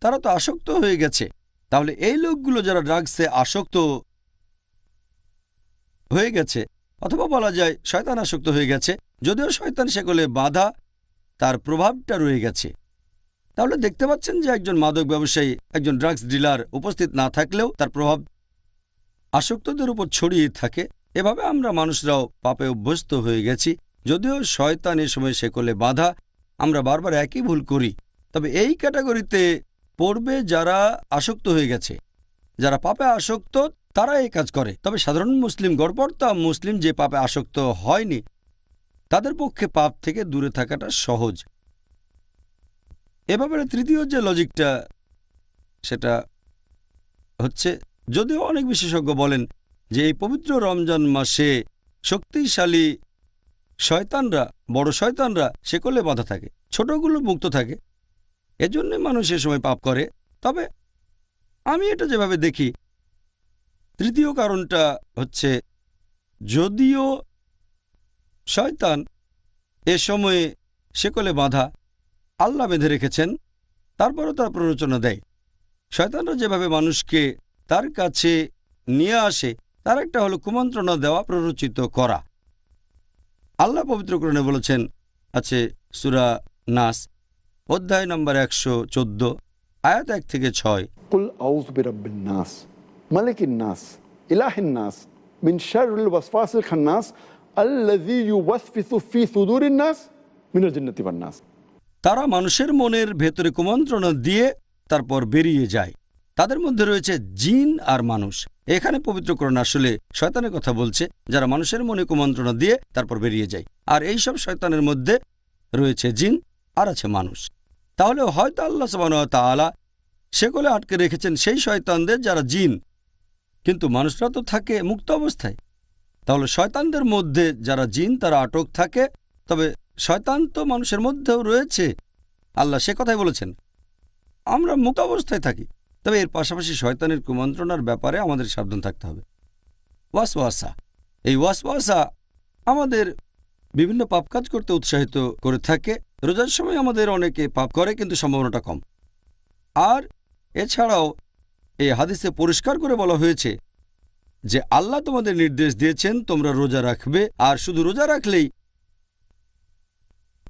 Speaker 3: তারা তো আসক্ত হয়ে গেছে। তাহলে এই লোকগুলো যারা ড্রাগসে আসক্ত হয়ে গেছে, অথবা বলা যায় শয়তান আসক্ত হয়ে গেছে, যদিও শয়তান সেগুলো বাধা, তার প্রভাবটা রয়ে গেছে। তাহলে দেখতে পাচ্ছেন যে একজন মাদক ব্যবসায়ী, একজন ড্রাগস ডিলার উপস্থিত না থাকলেও তার প্রভাব আসক্তদের উপর ছড়িয়ে থাকে। এভাবে আমরা মানুষরাও পাপে অভ্যস্ত হয়ে গেছি। যদিও শয়তান এ সময় শেকলে বাঁধা, আমরা বারবার একই ভুল করি। তবে এই ক্যাটাগরিতে পড়বে যারা আসক্ত হয়ে গেছে, যারা পাপে আসক্ত, তারা এই কাজ করে। তবে সাধারণ মুসলিম, গড়পড়তা মুসলিম যে পাপে আসক্ত হয়নি, তাদের পক্ষে পাপ থেকে দূরে থাকাটা সহজ। এ ব্যাপারে তৃতীয় যে লজিকটা, সেটা হচ্ছে, যদিও অনেক বিশেষজ্ঞ বলেন যে এই পবিত্র রমজান মাসে শক্তিশালী শয়তানরা, বড় শয়তানরা শেকলে বাঁধা থাকে, ছোটগুলো মুক্ত থাকে, এজন্য মানুষ এ সময় পাপ করে। তবে আমি এটা যেভাবে দেখি, তৃতীয় কারণটা হচ্ছে, যদিও শয়তান এ সময়ে শেকলে বাঁধা, আল্লাহ বেঁধে রেখেছেন, তারপরও তার প্ররোচনা দেয়। শয়তানরা যেভাবে মানুষকে তার কাছে নিয়ে আসে, তার একটা হলো কুমন্ত্রণা দেওয়া, প্ররোচিত করা। আল্লাহ পবিত্র কোরআনে বলেছেন, আছে সূরা নাস অধ্যায় নম্বর 114 আয়াত 1 থেকে 6,
Speaker 2: কুল আউযু বিরাব্বিন নাস মালিকিন নাস ইলাহিন নাস মিন শাররিল ওয়াসওয়াসিল খান্নাস আল্লাযী ইউওয়াসওয়িসু ফি সুদুরিন নাস মিনাল জিন্নাতি ওয়ান নাস।
Speaker 3: তারা মানুষের মনের ভেতরে কুমন্ত্রণা দিয়ে তারপর বেরিয়ে যায়। তাদের মধ্যে রয়েছে জিন আর মানুষ। এখানে পবিত্র কোরআন আসলে শয়তানের কথা বলছে, যারা মানুষের মনে কুমন্ত্রণা দিয়ে তারপর বেরিয়ে যায়। আর এই সব শয়তানের মধ্যে রয়েছে জিন আর আছে মানুষ। তাহলে হয়তো আল্লাহ সুবহানাহু ওয়া তাআলা সেগুলো আটকে রেখেছেন সেই শয়তানদের যারা জিন, কিন্তু মানুষরা তো থাকে মুক্ত অবস্থায়। তাহলে শয়তানদের মধ্যে যারা জিন তারা আটক থাকে, তবে শয়তান তো মানুষের মধ্যেও রয়েছে। আল্লাহ সে কথাই বলেছেন, আমরা মুক্ত অবস্থায় থাকি। তবে এর পাশাপাশি শয়তানের কুমন্ত্রণার ব্যাপারে আমাদের সাবধান থাকতে হবে। ওয়াসওয়াসা, এই ওয়াসওয়াসা আমাদের বিভিন্ন পাপ কাজ করতে উৎসাহিত করে থাকে। রোজার সময় আমাদের অনেকে পাপ করে, কিন্তু সম্ভাবনাটা কম। আর এছাড়াও এই হাদিসে পরিষ্কার করে বলা হয়েছে যে আল্লাহ তোমাদের নির্দেশ দিয়েছেন তোমরা রোজা রাখবে, আর শুধু রোজা রাখলেই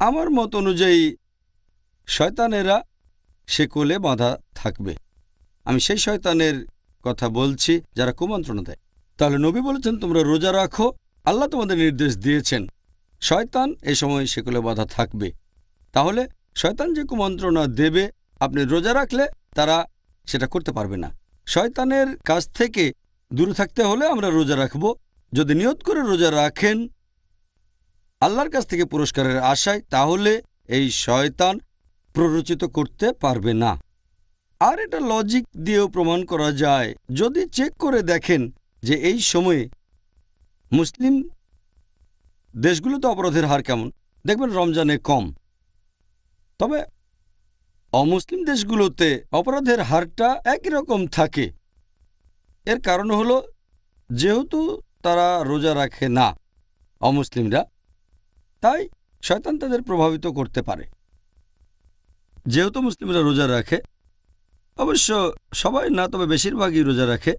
Speaker 3: আমার মত অনুযায়ী শয়তানেরা শেকলে বাঁধা থাকবে। আমি সেই শয়তানের কথা বলছি যারা কুমন্ত্রণা দেয়। তাহলে নবী বলেছেন তোমরা রোজা রাখো, আল্লাহ তোমাদের নির্দেশ দিয়েছেন। শয়তান এই সময় শেকলে বাঁধা থাকবে। তাহলে শয়তান যে কুমন্ত্রণা দেবে, আপনি রোজা রাখলে তারা সেটা করতে পারবে না। শয়তানের কাছ থেকে দূরে থাকতে হলে আমরা রোজা রাখব। যদি নিয়ত করে রোজা রাখেন আল্লাহর কাছ থেকে পুরস্কারের আশায়, তাহলে এই শয়তান প্ররোচিত করতে পারবে না। আর এটা লজিক দিয়েও প্রমাণ করা যায়। যদি চেক করে দেখেন যে এই সময়ে মুসলিম দেশগুলোতে অপরাধের হার কেমন, দেখবেন রমজানে কম। তবে অমুসলিম দেশগুলোতে অপরাধের হারটা একই রকম থাকে। এর কারণ হলো যেহেতু তারা রোজা রাখে না অমুসলিমরা, তাই শয়তান তাদের প্রভাবিত করতে পারে। যেহেতু মুসলিমরা রোজা রাখে, অবশ্য সবাই না, তবে বেশিরভাগই রোজা রাখে,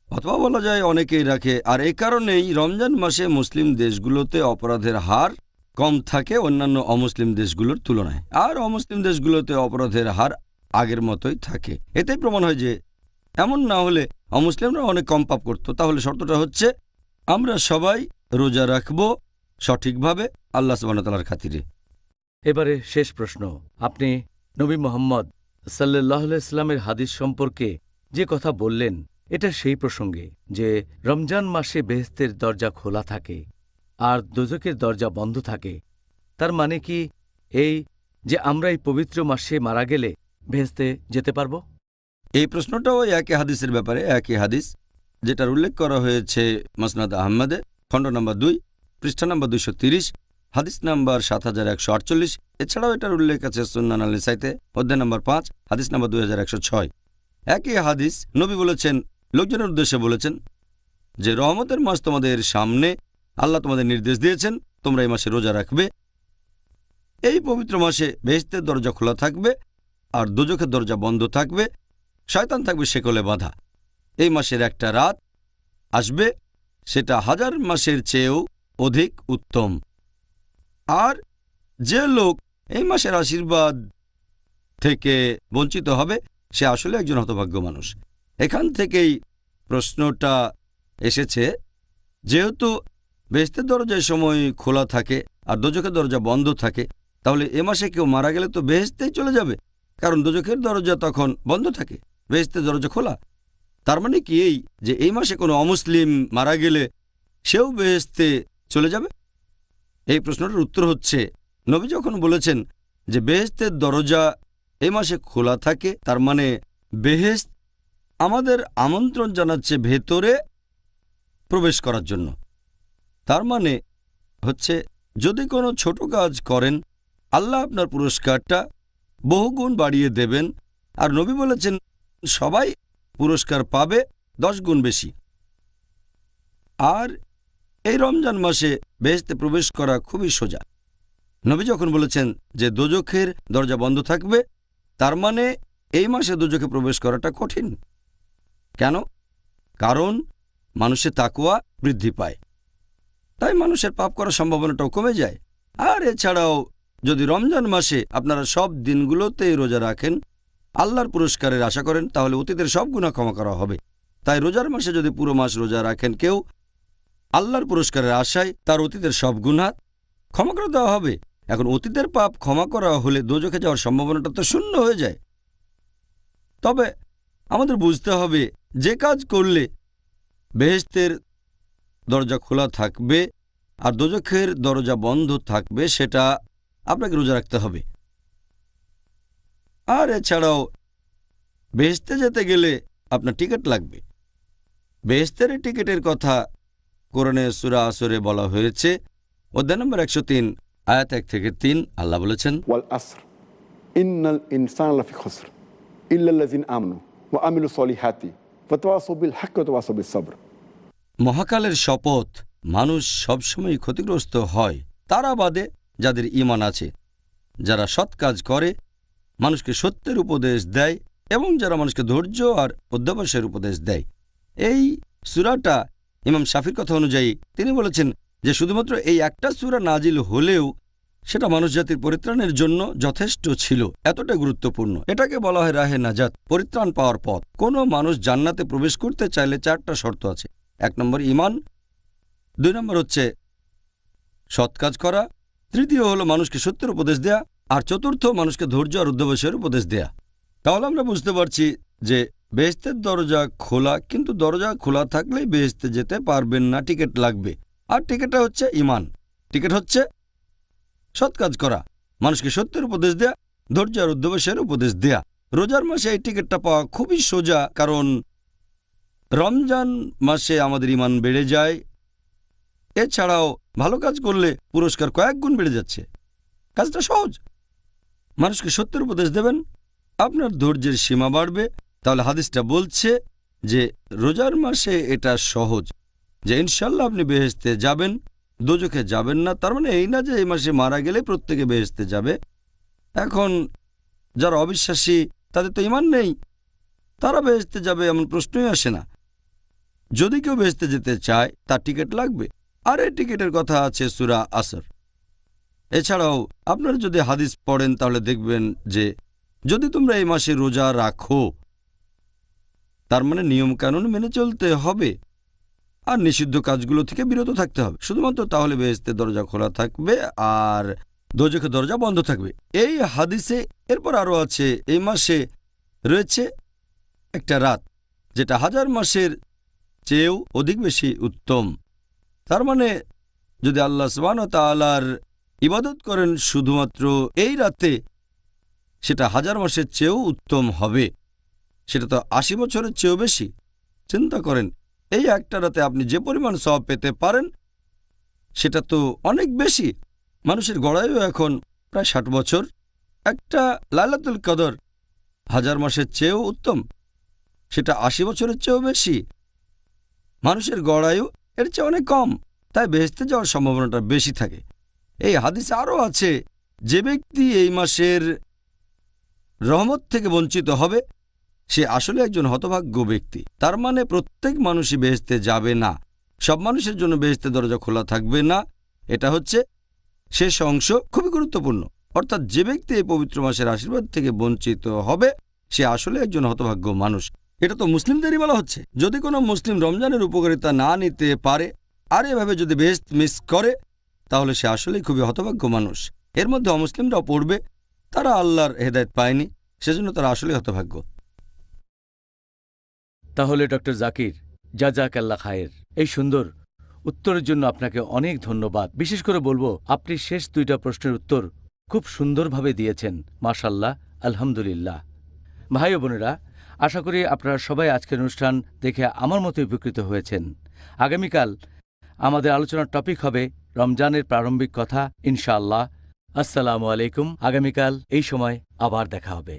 Speaker 3: অথবা বলা যায় অনেকেই রাখে। আর এই কারণেই রমজান মাসে মুসলিম দেশগুলোতে অপরাধের হার কম থাকে অন্যান্য অমুসলিম দেশগুলোর তুলনায়, আর অমুসলিম দেশগুলোতে অপরাধের হার আগের মতোই থাকে। এতেই প্রমাণ হয় যে এমন না হলে অমুসলিমরা অনেক কম পাপ করত। তাহলে শর্তটা হচ্ছে আমরা সবাই রোজা রাখব সঠিকভাবে আল্লাহ সুবহানাহু ওয়া তাআলার খাতিরে।
Speaker 1: এবারে শেষ প্রশ্ন। আপনি নবী মুহাম্মদ সাল্লাল্লাহু আলাইহি ওয়াসাল্লামের হাদিস সম্পর্কে যে কথা বললেন, এটা সেই প্রসঙ্গে যে রমজান মাসে বেহেশতের দরজা খোলা থাকে আর দোজখের দরজা বন্ধ থাকে। তার মানে কি এই যে আমরা এই পবিত্র মাসে মারা গেলে বেহেশতে যেতে পারব?
Speaker 3: এই প্রশ্নটাও একই হাদিসের ব্যাপারে, একই হাদিস যেটার উল্লেখ করা হয়েছে মাসনাদ আহমদে, খণ্ড নম্বর 2, পৃষ্ঠা নম্বর 230, হাদিস নাম্বার 7148। এছাড়াও এটার উল্লেখ আছে সুন্নান আল নিসাইতে অধ্যায় নম্বর 5, হাদিস নাম্বার 2106। একই হাদিস নবী বলেছেন, লোকজনের উদ্দেশ্যে বলেছেন যে রহমতের মাস তোমাদের সামনে, আল্লাহ তোমাদের নির্দেশ দিয়েছেন তোমরা এই মাসে রোজা রাখবে। এই পবিত্র মাসে বেহেশতের দরজা খোলা থাকবে আর দোজখের দরজা বন্ধ থাকবে। শয়তান থাকবে শেকলে বাঁধা। এই মাসের একটা রাত আসবে, সেটা 1000 মাসের চেয়েও অধিক উত্তম। আর যে লোক এই মাসের আশীর্বাদ থেকে বঞ্চিত হবে সে আসলে একজন হতভাগ্য মানুষ। এখান থেকেই প্রশ্নটা এসেছে, যেহেতু বেহেশতের দরজা এই সময় খোলা থাকে আর দোজখের দরজা বন্ধ থাকে, তাহলে এ মাসে কেউ মারা গেলে তো বেহেশতেই চলে যাবে, কারণ দোজখের দরজা তখন বন্ধ থাকে, বেহেশতের দরজা খোলা। তার মানে কি এই যে এই মাসে কোনো অমুসলিম মারা গেলে সেও বেহেশতে চলে যাবে? এই প্রশ্নটার উত্তর হচ্ছে, নবী যখন বলেছেন যে বেহেশতের দরজা এই মাসে খোলা থাকে, তার মানে বেহেশত আমাদের আমন্ত্রণ জানাচ্ছে ভেতরে প্রবেশ করার জন্য। তার মানে হচ্ছে যদি কোনো ছোট কাজ করেন আল্লাহ আপনার পুরস্কারটা বহুগুণ বাড়িয়ে দেবেন, আর নবী বলেছেন সবাই পুরস্কার পাবে 10 গুণ বেশি। আর এই রমজান মাসে বেহেশতে প্রবেশ করা খুবই সোজা। নবী যখন বলেছেন যে দোজখের দরজা বন্ধ থাকবে, তার মানে এই মাসে দোজখে প্রবেশ করাটা কঠিন। কেন? কারণ মানুষের তাকওয়া বৃদ্ধি পায়, তাই মানুষের পাপ করার সম্ভাবনাটাও কমে যায়। আর এছাড়াও যদি রমজান মাসে আপনারা সব দিনগুলোতেই রোজা রাখেন, আল্লাহর পুরস্কারের আশা করেন, তাহলে অতীতের সব গুনাহ ক্ষমা করা হবে। তাই রোজার মাসে যদি পুরো মাস রোজা রাখেন কেউ, আল্লাহর পুরস্কারের আশায় তার অতীতের সব গুনাহ ক্ষমা করে দেওয়া হবে। এখন অতীতের পাপ ক্ষমা করা হলে দোজখে যাওয়ার সম্ভাবনাটা তো শূন্য হয়ে যায়। তবে আমাদের বুঝতে হবে যে কাজ করলে বেহেশতের দরজা খোলা থাকবে আর দোজখের দরজা বন্ধ থাকবে সেটা আপনাকে রোজা রাখতে হবে। আর এছাড়াও বেহেশতে যেতে গেলে আপনার টিকিট লাগবে। বেহেশতের টিকিটের কথা কোরআনে সূরা আসরে বলা হয়েছে, অধ্যায় নম্বর 103 আয়াত 1 থেকে 3। আল্লাহ বলেছেন,
Speaker 2: ওয়াল আসর ইন্নাল ইনসানা লাফি খুসর ইল্লাল্লাযিনা আমানু ওয়া আমিলুস সলিহাতি ওয়া তাওয়াসাউ বিল হাক্কি ওয়া তাওয়াসাউ বিস সবর।
Speaker 3: মহাকালের শপথ, মানুষ সবসময় ক্ষতিগ্রস্ত হয় তারা বাদে যাদের ঈমান আছে, যারা সৎ কাজ করে, মানুষকে সত্যের উপদেশ দেয় এবং যারা মানুষকে ধৈর্য আর অধ্যবসায়ের উপদেশ দেয়। এই সূরাটা ইমাম শাফির কথা অনুযায়ী তিনি বলেছেন যে শুধুমাত্র এই একটা সূরা নাজিল হলেও সেটা মানুষজাতির পরিত্রাণের জন্য যথেষ্ট ছিল, এতটা গুরুত্বপূর্ণ। এটাকে বলা হয় রাহে নাজাত, পরিত্রাণ পাওয়ার পথ। কোনো মানুষ জান্নাতে প্রবেশ করতে চাইলে 4টা শর্ত আছে। 1 নম্বর ঈমান, 2 নম্বর হচ্ছে সৎ কাজ করা, তৃতীয় হলো মানুষকে সত্যের উপদেশ দেয়া, আর চতুর্থ মানুষকে ধৈর্য আর অধ্যবসায়ের উপদেশ দেয়া। তাহলে আমরা বুঝতে পারছি যে বেহেশতের দরজা খোলা, কিন্তু দরজা খোলা থাকলেই বেহেশতে যেতে পারবেন না, টিকিট লাগবে। আর টিকিটটা হচ্ছে ঈমান, টিকিট হচ্ছে সৎ কাজ করা, মানুষকে সত্যের উপদেশ দেয়া, ধৈর্য আর অধ্যবসায়ের উপদেশ দেয়া। রোজার মাসে এই টিকিটটা পাওয়া খুবই সোজা, কারণ রমজান মাসে আমাদের ঈমান বেড়ে যায়। এছাড়াও ভালো কাজ করলে পুরস্কার কয়েক গুণ বেড়ে যাচ্ছে। কাজটা সহজ। মানুষকে সত্যের উপদেশ দেবেন, আপনার ধৈর্যের সীমা বাড়বে। তাহলে হাদিসটা বলছে যে রোজার মাসে এটা সহজ, যে ইনশাল্লাহ আপনি বেহেশতে যাবেন, দোজখে যাবেন না। তার মানে এই না যে এই মাসে মারা গেলে প্রত্যেকে বেহেশতে যাবে। এখন যারা অবিশ্বাসী, তাদের তো ঈমান নেই, তারা বেহেশতে যাবে এমন প্রশ্নই আসে না। যদি কেউ বেহেশতে যেতে চায় তার টিকিট লাগবে, আর এই টিকিটের কথা আছে সূরা আসর। এছাড়াও আপনারা যদি হাদিস পড়েন তাহলে দেখবেন যে যদি তোমরা এই মাসে রোজা রাখো, তার মানে নিয়মকানুন মেনে চলতে হবে আর নিষিদ্ধ কাজগুলো থেকে বিরত থাকতে হবে, শুধুমাত্র তাহলে বেহেশতের দরজা খোলা থাকবে আর দোজখের দরজা বন্ধ থাকবে। এই হাদিসে এরপর আরও আছে, এই মাসে রয়েছে একটা রাত যেটা 1000 মাসের চেয়েও অধিক বেশি উত্তম। তার মানে যদি আল্লাহ সুবহানাহু ওয়া তাআলার ইবাদত করেন শুধুমাত্র এই রাতে, সেটা 1000 মাসের চেয়েও উত্তম হবে। সেটা তো 80 বছরের চেয়েও বেশি। চিন্তা করেন, এই একটা রাতে আপনি যে পরিমাণ সওয়াব পেতে পারেন সেটা তো অনেক বেশি। মানুষের গড়ায়ু এখন প্রায় 60 বছর। একটা লাইলাতুল কদর 1000 মাসের চেয়েও উত্তম, সেটা 80 বছরের চেয়েও বেশি। মানুষের গড়ায়ু এর চেয়ে অনেক কম, তাই বেহেশতে যাওয়ার সম্ভাবনাটা বেশি থাকে। এই হাদিসে আরও আছে, যে ব্যক্তি এই মাসের রহমত থেকে বঞ্চিত হবে সে আসলে একজন হতভাগ্য ব্যক্তি। তার মানে প্রত্যেক মানুষই বেহেশতে যাবে না, সব মানুষের জন্য বেহেশতের দরজা খোলা থাকবে না। এটা হচ্ছে শেষ অংশ, খুবই গুরুত্বপূর্ণ। অর্থাৎ যে ব্যক্তি এই পবিত্র মাসের আশীর্বাদ থেকে বঞ্চিত হবে সে আসলে একজন হতভাগ্য মানুষ। এটা তো মুসলিমদেরই বলা হচ্ছে। যদি কোনো মুসলিম রমজানের উপকারিতা না নিতে পারে আর এভাবে যদি বেহেশত মিস করে তাহলে সে আসলেই খুবই হতভাগ্য মানুষ। এর মধ্যে অমুসলিমরাও পড়বে, তারা আল্লাহর হেদায়েত পায়নি, সেজন্য তারা আসলেই হতভাগ্য।
Speaker 1: তাহলে ডক্টর জাকির, জাযাকাল্লাহ খায়ের, এই সুন্দর উত্তরের জন্য আপনাকে অনেক ধন্যবাদ। বিশেষ করে বলবো, আপনি শেষ 2টা প্রশ্নের উত্তর খুব সুন্দরভাবে দিয়েছেন। মাশাআল্লাহ, আলহামদুলিল্লাহ। ভাই ও বোনেরা, আশা করি আপনারা সবাই আজকের অনুষ্ঠান দেখে আমার মতো উপকৃত হয়েছেন। আগামীকাল আমাদের আলোচনার টপিক হবে রমজানের প্রারম্ভিক কথা, ইনশাআল্লাহ। আসসালামু আলাইকুম। আগামীকাল এই সময় আবার দেখা হবে।